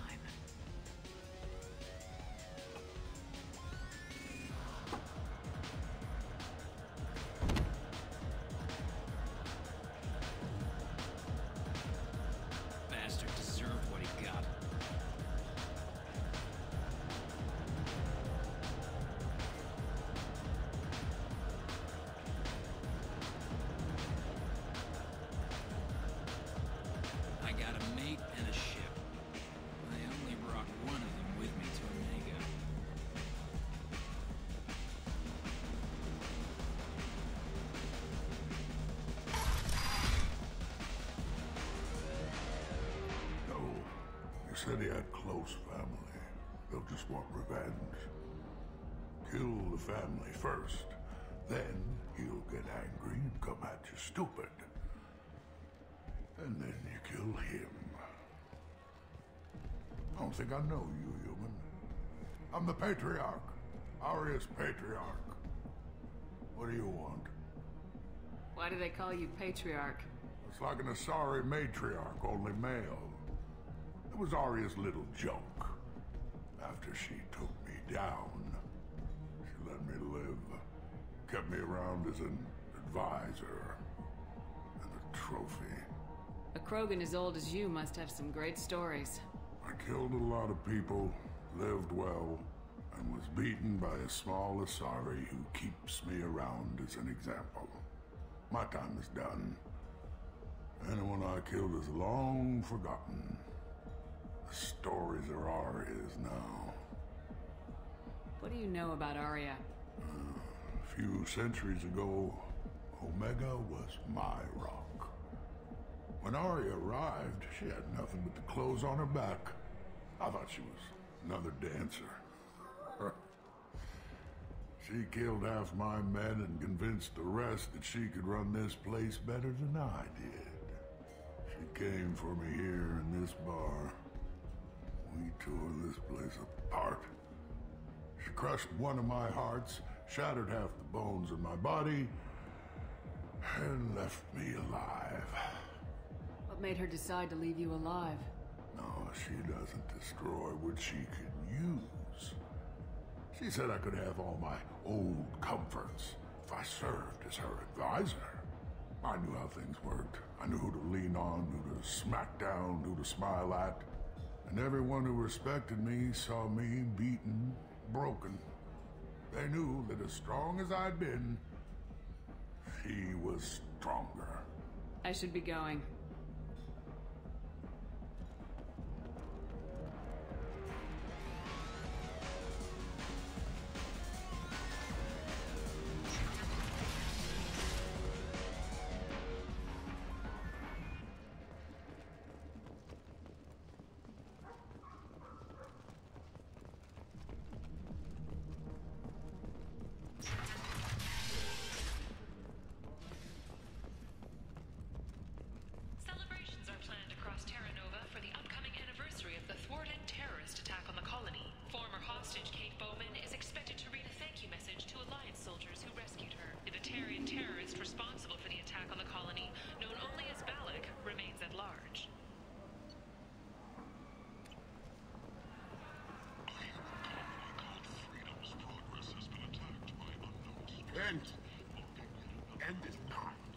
Said he had close family. They'll just want revenge. Kill the family first. Then he'll get angry and come at you stupid. And then you kill him. I don't think I know you, human. I'm the Patriarch. Aria's Patriarch. What do you want? Why do they call you Patriarch? It's like an Asari matriarch, only male. It was Aria's little joke. After she took me down, kept me around as an advisor and a trophy. A Krogan as old as you must have some great stories. I killed a lot of people, lived well, and was beaten by a small Asari who keeps me around as an example. My time is done. Anyone I killed is long forgotten. The stories are Arya's now. What do you know about Arya? A few centuries ago, Omega was my rock. When Arya arrived, she had nothing but the clothes on her back. I thought she was another dancer. She killed half my men and convinced the rest that she could run this place better than I did. She came for me here in this bar. We tore this place apart. She crushed one of my hearts, shattered half the bones in my body, and left me alive. What made her decide to leave you alive? No, she doesn't destroy what she can use. She said I could have all my old comforts if I served as her advisor. I knew how things worked. I knew who to lean on, who to smack down, who to smile at. And everyone who respected me saw me beaten, broken. They knew that as strong as I'd been, she was stronger. I should be going. End is nigh.